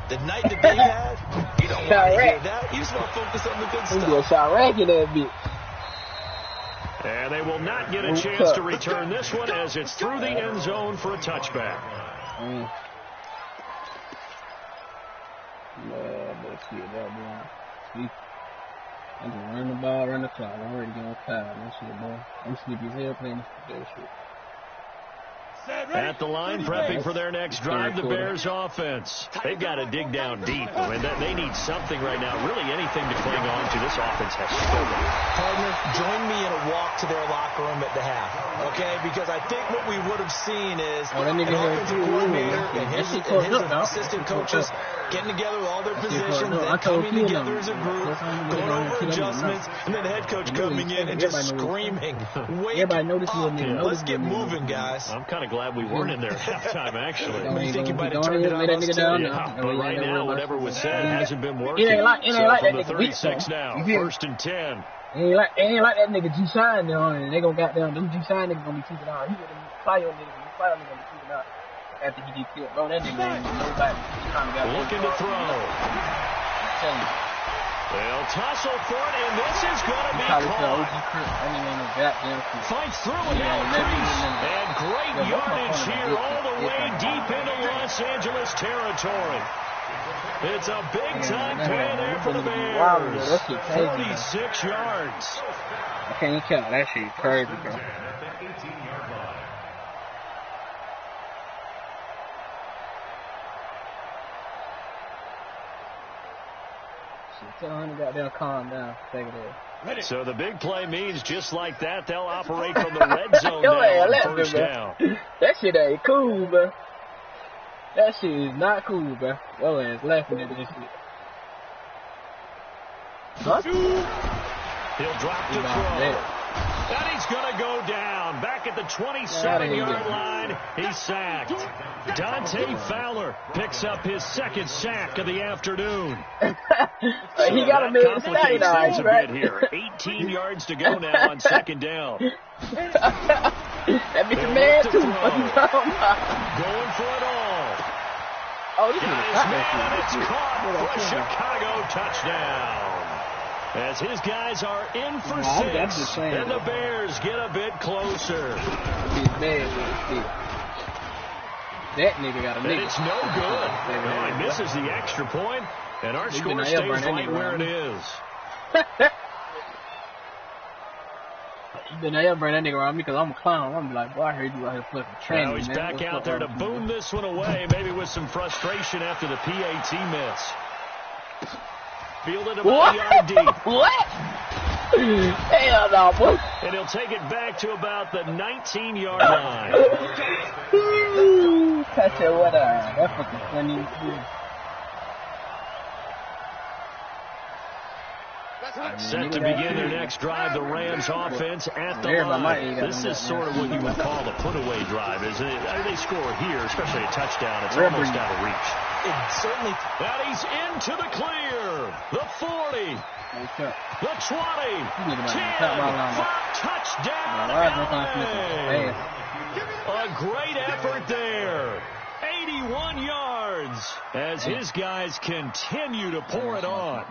the night that they had, you don't want to hear that. You just want to focus on the good stuff. And they will not get a chance to return this one as it's through the end zone for a touchback. I can run the ball, run the clock. I'm ready to get on fire. That shit, boy. I'm sleepy as hell playing this shit. At the line, prepping for their next drive, the Bears offense. They've got to dig down deep. I mean, they need something right now, really anything to cling on to. This offense has struggled. Partner, join me in a walk to their locker room at the half, okay? Because I think what we would have seen is an offensive coordinator and his assistant coaches getting together with all their positions, then coming together as a group, going over adjustments, and then the head coach coming in and just screaming, wake up, let's get moving, guys. I'm kind of glad we weren't in there at halftime, actually. You think you might have turned it on us too? Yeah, but right now, whatever was said hasn't been working. It ain't like from that the 36 now, 1st and 10. It ain't like that nigga G-Shine on it. They gonna goddamn, them G-Shine niggas gonna be taken out. He gonna be fire niggas gonna be taken out after he get killed. Bro, that nigga ain't nobody. Looking to throw. They'll tussle for it, and this is going to be caught. Fights through and now crease. And great yardage here all the way deep into Los Angeles territory. It's a big-time play there for the Bears. 36 yards. I can't count. That shit crazy, bro. Goddamn, calm down. Take it in. So the big play means just like that, they'll operate from the red zone now on first down. That shit ain't cool, bro. That shit is not cool, bro. Your ass laughing at this shit. Huh? He'll drop to throw. And he's going to go down. Back at the 27-yard line, he's sacked. Dante Fowler picks up his 2nd sack of the afternoon. So he got a minute to stay now, right? Here. 18 yards to go now on 2nd down. That bitch a man, too. What you talking about? Going for it all. Oh, this is man, and it's caught for a Chicago touchdown. as his guys are in for 6, and the Bears get a bit closer. That nigga got a nigga. And it's no good. Oh, he misses the extra point, and our score stays right where it is. You been able to bring that nigga around me because I'm a clown. I'm like, boy, I heard you out here fucking training. Now he's back out there to boom this one away, maybe with some frustration after the PAT miss. Fielded about a yard deep. What? Hell no, boy. And he'll take it back to about the 19-yard line. Catch it, what that's fucking funny. Set to begin their next drive, the Rams offense at the line. This is sort of what you would call the put-away drive, isn't it? They score here, especially a touchdown. It's almost out of reach. It certainly. And he's into the clear. The 40. The 20. 10. 5 touchdown. A great effort there. 81 yards as his guys continue to pour it on.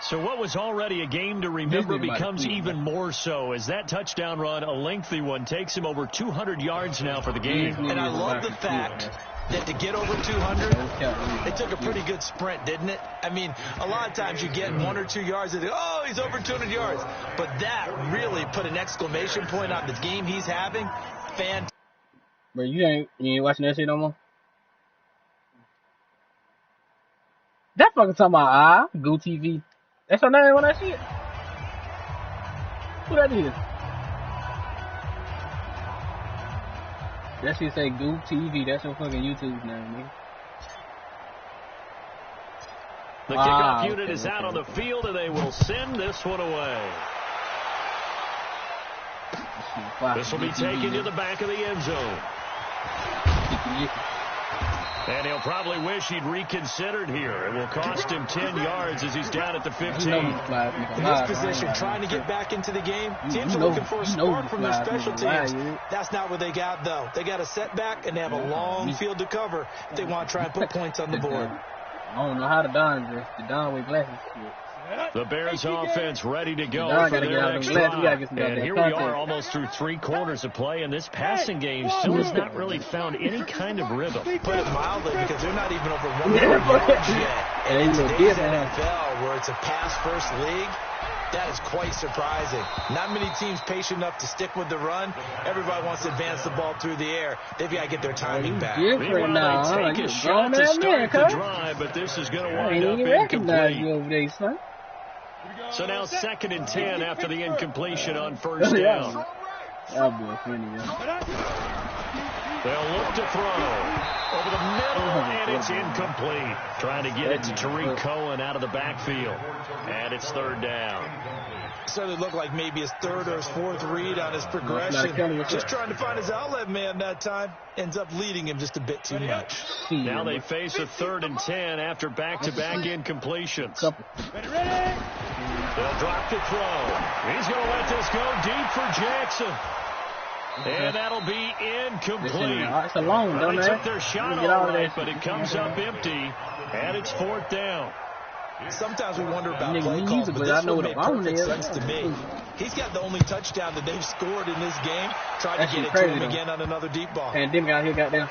So what was already a game to remember becomes even more so as that touchdown run, a lengthy one, takes him over 200 yards now for the game. And I love the fact that to get over 200, it took a pretty good sprint, didn't it? I mean, a lot of times you get 1 or 2 yards and oh, he's over 200 yards. But that really put an exclamation point on the game he's having. Fantastic. Bro, you ain't watching that shit no more? That fucking talking about Goo TV. That's her name when I see it. Who that is? That shit say Goo TV. That's your fucking YouTube name, man. The kickoff unit is out on the field, and they will send this one away. This will be taken to the back of the end zone. And he'll probably wish he'd reconsidered here. It will cost him 10 yards as he's down at the 15. In this position, trying to get back into the game, teams are looking for a spark from their special teams. That's not what they got, though. They got a setback, and they have a long field to cover if they want to try and put points on the board. I don't know how the Don with glasses. The Bears offense ready to go for their next drive. And here we are almost through 3 quarters of play, and this passing game still has not really found any kind of rhythm. Put it mildly, because they're not even over 100 yards yet. And in today's NFL, where it's a pass-first league, that is quite surprising. Not many teams patient enough to stick with the run. Everybody wants to advance the ball through the air. They've got to get their timing back. Meanwhile, they take a shot to start the drive, but this is going to wind up incomplete. So now 2nd and 10 after the incompletion on first down. They'll look to throw over the middle, and it's incomplete. Trying to get it to Tariq Cohen out of the backfield. And it's 3rd down. Certainly looked like maybe his 3rd or his 4th read on his progression. Just trying to find his outlet man that time. Ends up leading him just a bit too much. Now they face a 3rd and 10 after back-to-back incompletions. They'll drop the throw. He's going to let this go deep for Jackson. And that'll be incomplete. It's a long one, they took their shot all right, but it comes up empty, and it's 4th down. Sometimes we wonder about play calls, but this one made perfect sense to me. He's got the only touchdown that they've scored in this game. Tried to get it to him again on another deep ball. And them guys here got down.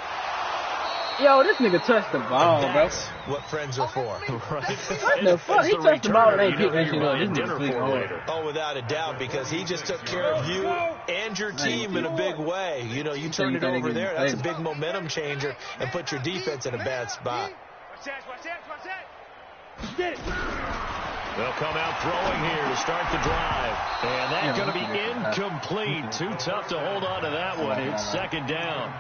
Yo, this nigga touched the ball, bro. That's what friends are for. Right. What the fuck? He touched the ball and ain't picked that shit up. Dinner for later. Oh, without a doubt, because he just took care of you and your team in a big way. You know, you turn it over there, that's a big momentum changer, and put your defense in a bad spot. They'll come out throwing here to start the drive. And that's going to be incomplete. Too tough to hold on to that one. It's 2nd down.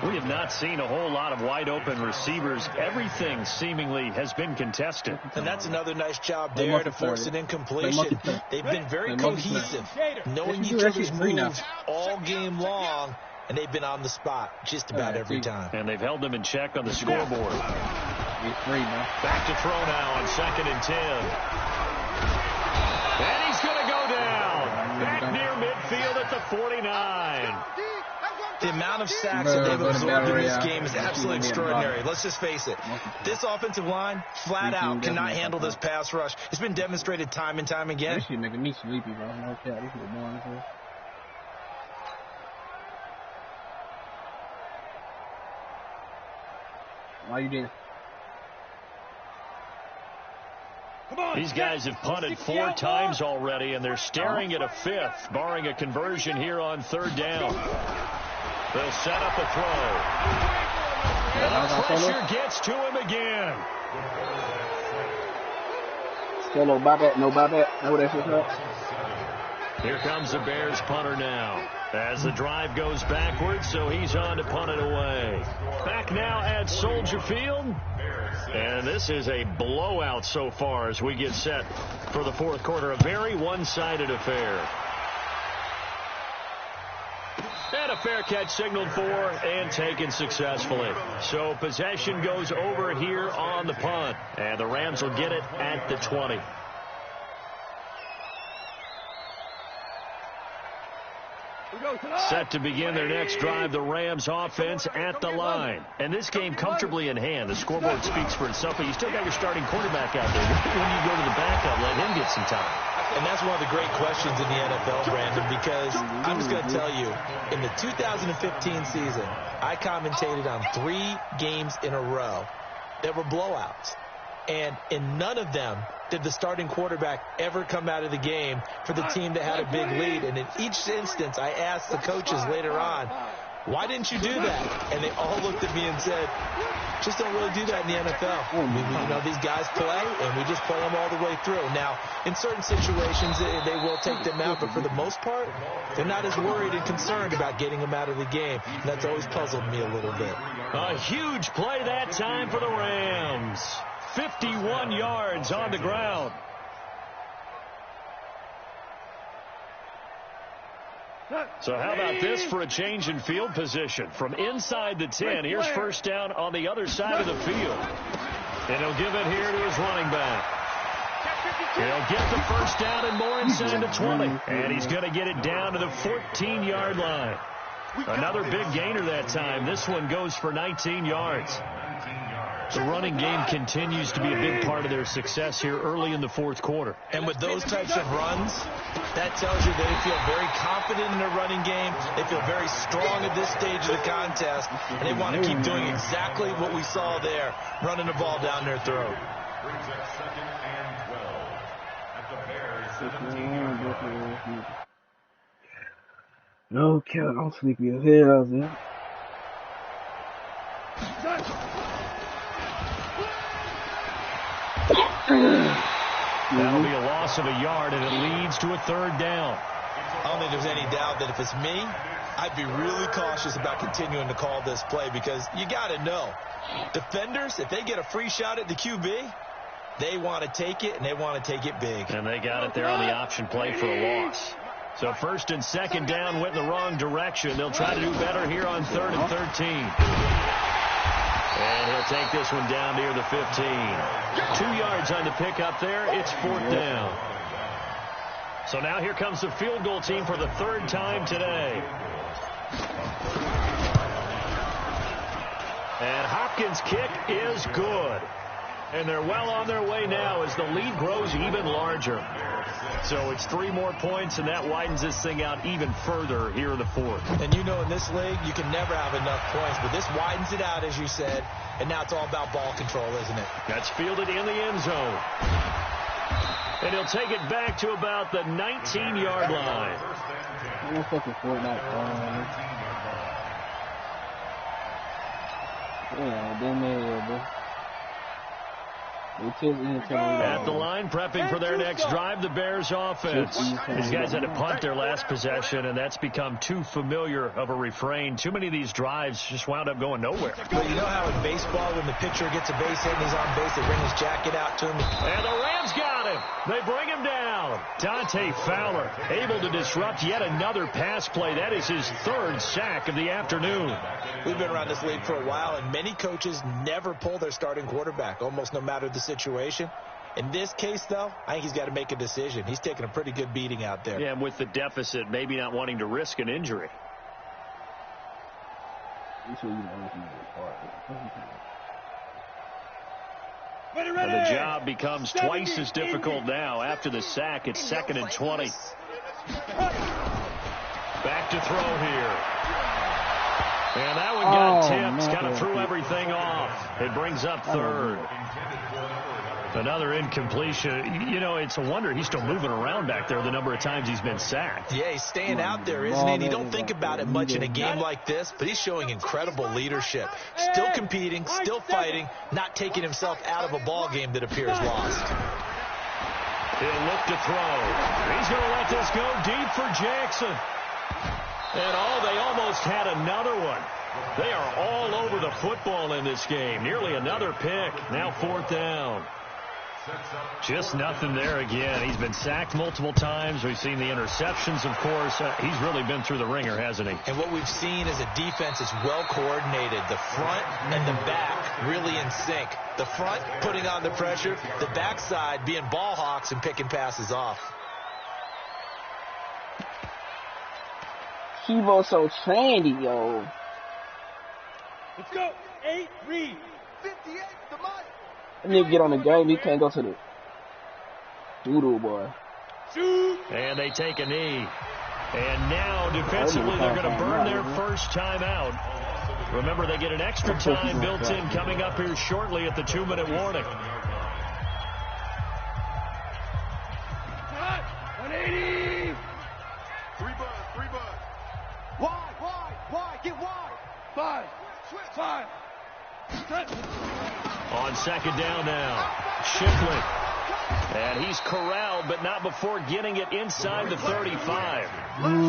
We have not seen a whole lot of wide-open receivers. Everything seemingly has been contested. And that's another nice job there to force an incompletion. They've been very cohesive, knowing each other's moves all game long, and they've been on the spot just about every time. And they've held them in check on the scoreboard. Back to throw now on 2nd and 10. And he's going to go down. Back near midfield at the 49. The amount of sacks that they've absorbed in this game is absolutely extraordinary. Let's just face it. This offensive line, flat out, cannot handle this pass rush. It's been demonstrated time and time again. This shit making me sleepy, bro. No cap. This shit boring, too. Why you did? These guys have punted 4 times already, and they're staring at a 5th, barring a conversion here on 3rd down. They'll set up a throw. And the pressure gets to him again. Still no buyback, no buyback. Know what that's about? Here comes the Bears punter now. As the drive goes backwards, so he's on to punt it away. Back now at Soldier Field. And this is a blowout so far as we get set for the 4th quarter. A very one-sided affair. And a fair catch signaled for and taken successfully. So possession goes over here on the punt. And the Rams will get it at the 20. Set to begin their next drive, the Rams offense at the line. And this game comfortably in hand. The scoreboard speaks for itself, but you still got your starting quarterback out there. When you go to the backup, let him get some time. And that's one of the great questions in the NFL, Brandon, because I'm just going to tell you, in the 2015 season, I commentated on 3 games in a row that were blowouts. And in none of them did the starting quarterback ever come out of the game for the team that had a big lead. And in each instance, I asked the coaches later on, why didn't you do that? And they all looked at me and said, just don't really do that in the NFL. You know, these guys play, and we just play them all the way through. Now, in certain situations, they will take them out, but for the most part, they're not as worried and concerned about getting them out of the game. And that's always puzzled me a little bit. A huge play that time for the Rams. 51 yards on the ground. So how about this for a change in field position? From inside the 10, here's first down on the other side of the field. And he'll give it here to his running back. He'll get the first down and more inside the 20. And he's going to get it down to the 14-yard line. Another big gainer that time. This one goes for 19 yards. The running game continues to be a big part of their success here early in the 4th quarter. And with those types of runs, that tells you they feel very confident in their running game. They feel very strong at this stage of the contest. And they want to keep doing exactly what we saw there, running the ball down their throat. No, Kel, I'm sleepy as hell, man. That'll be a loss of a yard, and it leads to a 3rd down. I don't think there's any doubt that if it's me, I'd be really cautious about continuing to call this play, because you got to know, defenders, if they get a free shot at the QB, they want to take it, and they want to take it big. And they got it there on the option play for a loss. So 1st and 2nd down went in the wrong direction. They'll try to do better here on 3rd and 13. And he'll take this one down near the 15. 2 yards on the pickup there. It's 4th down. So now here comes the field goal team for the 3rd time today. And Hopkins' kick is good. And they're well on their way now as the lead grows even larger. So it's 3 more points, and that widens this thing out even further here in the 4th. And you know, in this league, you can never have enough points, but this widens it out, as you said, and now it's all about ball control, isn't it? That's fielded in the end zone. And he'll take it back to about the 19-yard line. At the line, prepping for their next drive, the Bears offense. These guys had to punt their last possession, and that's become too familiar of a refrain. Too many of these drives just wound up going nowhere. Well, you know how in baseball, when the pitcher gets a base hit and he's on base, they bring his jacket out to him. And the Rams got him. They bring him down. Dante Fowler able to disrupt yet another pass play. That is his 3rd sack of the afternoon. We've been around this league for a while, and many coaches never pull their starting quarterback, almost no matter the situation. In this case, though, I think he's got to make a decision. He's taking a pretty good beating out there. Yeah, and with the deficit, maybe not wanting to risk an injury. Well, the job becomes twice as difficult now. After the sack, it's 2nd and 20. Back to throw here. And that one got tipped, kind of threw everything off. It brings up 3rd. Another incompletion. You know, it's a wonder he's still moving around back there the number of times he's been sacked. Yeah, he's staying out there, isn't he? And you don't think about it much in a game like this, but he's showing incredible leadership. Still competing, still fighting, not taking himself out of a ball game that appears lost. He'll look to throw. He's going to let this go deep for Jackson. And they almost had another one. They are all over the football in this game. Nearly another pick. Now 4th down. Just nothing there again. He's been sacked multiple times. We've seen the interceptions, of course. He's really been through the ringer, hasn't he? And what we've seen is a defense is well coordinated. The front and the back really in sync. The front putting on the pressure. The backside being ball hawks and picking passes off. Kivo's so trendy, yo. Let's go. 8, read. 58, the mic. That nigga get on the game, he can't go to the doodle, boy. And they take a knee. And now, defensively, they're going to burn their first time out. Remember, they get an extra time built in coming up here shortly at the 2-minute warning. 180. 3 bud. Wide, get wide. 5. On 2nd down now, Shipley. And he's corralled, but not before getting it inside the 35.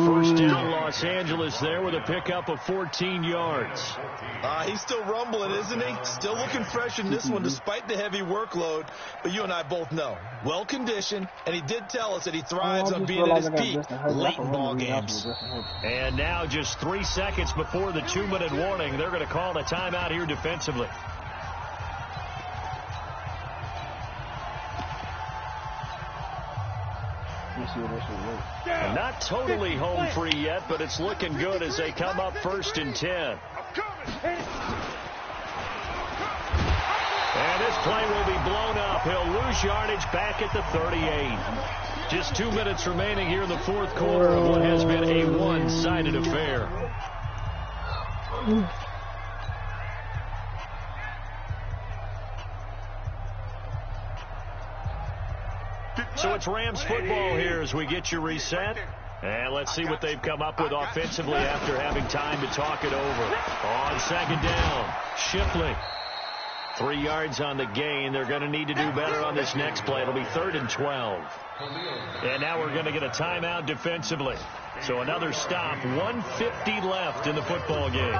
First down, Los Angeles there with a pickup of 14 yards. He's still rumbling, isn't he? Still looking fresh in this one despite the heavy workload. But you and I both know, well-conditioned, and he did tell us that he thrives on being at his peak late in ball games. And now just 3 seconds before the 2-minute warning, they're going to call a timeout here defensively. Not totally home free yet, but it's looking good as they come up 1st and 10. And this play will be blown up. He'll lose yardage back at the 38. Just 2 minutes remaining here in the 4th quarter of what has been a one-sided affair. So it's Rams football here as we get you reset. And let's see what they've come up with offensively after having time to talk it over. On 2nd down, Shipley. 3 yards on the gain. They're going to need to do better on this next play. It'll be 3rd and 12. And now we're going to get a timeout defensively. So another stop. 1:50 left in the football game.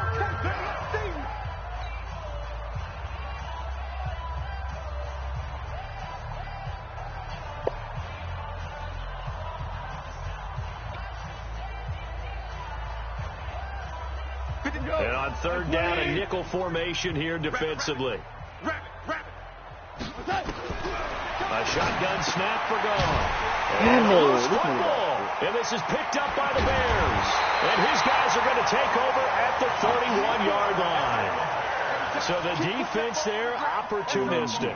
And on 3rd down, a nickel formation here defensively. A shotgun snap for gone. And loose football. And this is picked up by the Bears. And his guys are going to take over at the 31-yard line. So the defense there, opportunistic.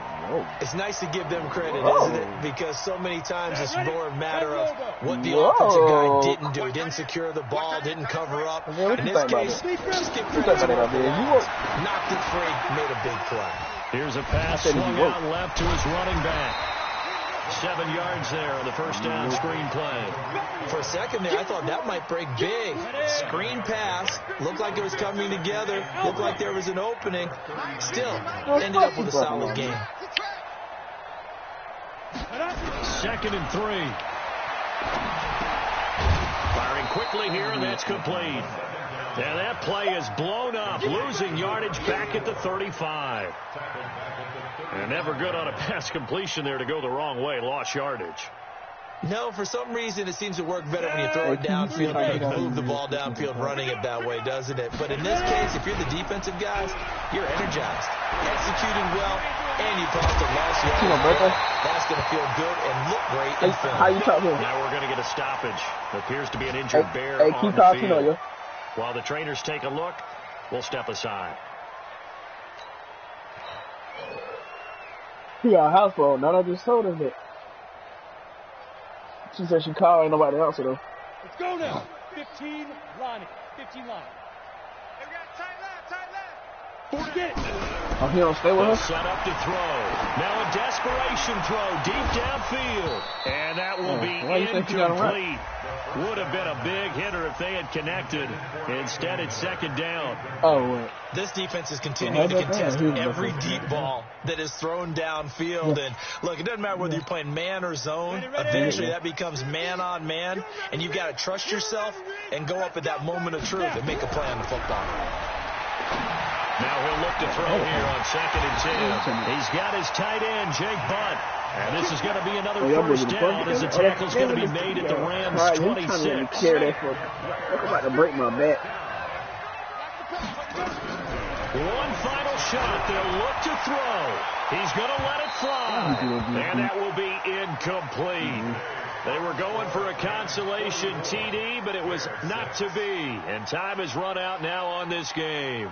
It's nice to give them credit, isn't it? Because so many times it's more a matter of what the offensive guy didn't do. He didn't secure the ball, didn't cover up. In this case, just get credit to knocked it free, made a big play. Here's a pass swung out left to his running back. 7 yards there on the first down screen play. For a second there, I thought that might break big. Screen pass. Looked like it was coming together. Looked like there was an opening. Still, ended up with a solid game. 2nd and 3. Firing quickly here, and that's complete. And that play is blown up, losing yardage back at the 35. And never good on a pass completion there to go the wrong way. Lost yardage. No, for some reason it seems to work better when you throw it downfield or you can move the ball downfield running it that way, doesn't it? But in this case, if you're the defensive guys, you're energized, executing well, and you caused a loss yardage. That's going to feel good and look great in film. Now we're going to get a stoppage. There appears to be an injured Bear on the field. While the trainers take a look, will step aside. He got a house phone. None of just told us that. She said she called, ain't nobody answer though. Let's go now. 15, Lonnie. 15 Lonnie. They got tight left. 40. Oh, he don't stay with her? Set up to throw. Now a desperation throw deep downfield. And that will be incomplete. Would have been a big hitter if they had connected. Instead, it's second down. Oh, wait. This defense is continuing to contest every deep ball that is thrown downfield. And, look, it doesn't matter whether you're playing man or zone. Eventually, that becomes man on man. And you've got to trust yourself and go up at that moment of truth and make a play on the football. Now he'll look to throw here on 2nd and 10. He's got his tight end, Jake Butt. And this is going to be another first down as the tackle's going to be made at the Rams' 26. I'm about to break my back. One final shot. They'll look to throw. He's going to let it fly. And that will be incomplete. They were going for a consolation TD, but it was not to be. And time has run out now on this game.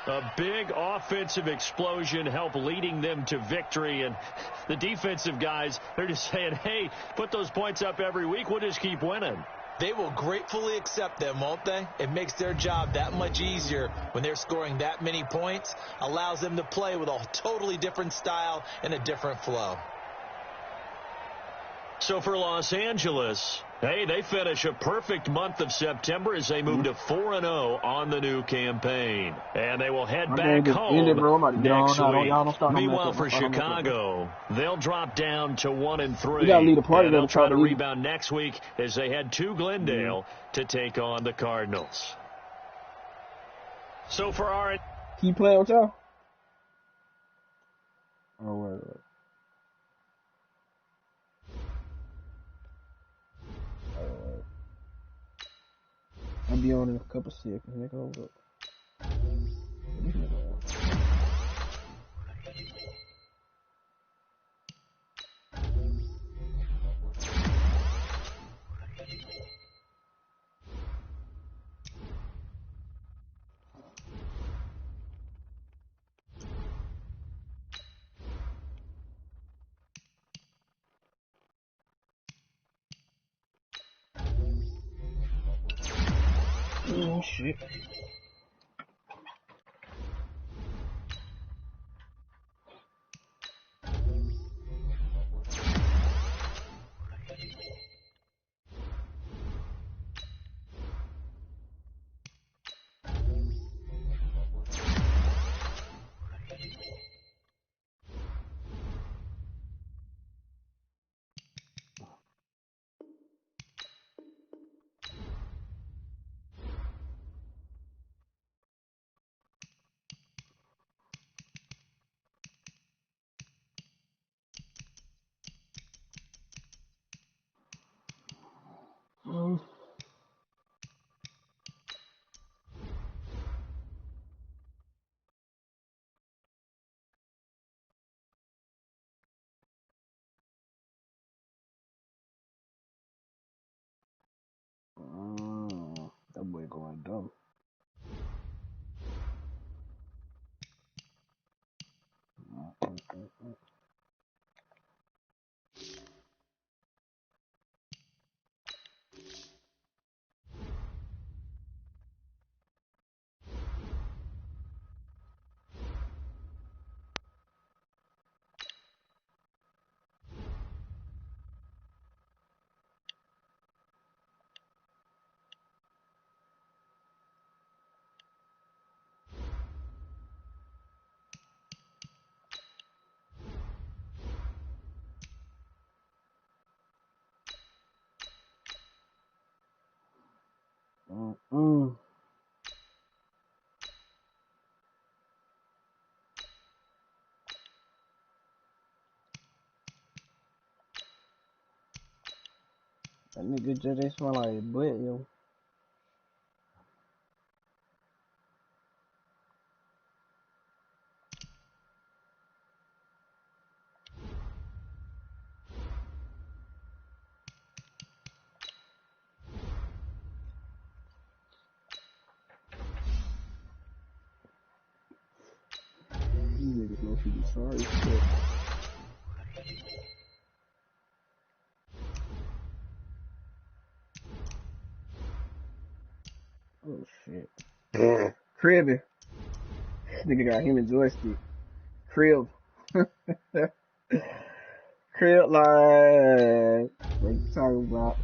A big offensive explosion helped leading them to victory. And the defensive guys, they're just saying, hey, put those points up every week. We'll just keep winning. They will gratefully accept them, won't they? It makes their job that much easier when they're scoring that many points. Allows them to play with a totally different style and a different flow. So for Los Angeles, hey, they finish a perfect month of September as they move to 4-0 on the new campaign. And they will head back home next week. Meanwhile, for Chicago, they'll drop down to 1-3. And they'll try to rebound next week as they head to Glendale to take on the Cardinals. So for our... Keep playing with y'all? Oh, wait. I'll be on in a couple seconds. Nigga, hold up. Oh, shit. That boy going dumb. That nigga just smell like butt, yo. Sorry, shit. Oh shit. Cribby. Nigga got him a joystick. Crib. Crib line. What you talking about?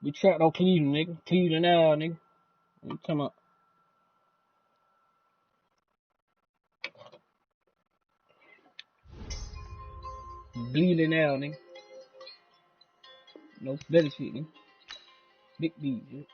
We trapped on Cleveland, nigga. Cleveland now, nigga. What you talking about? Bleeding out, nigga. No better shit, nigga. Big D, shit.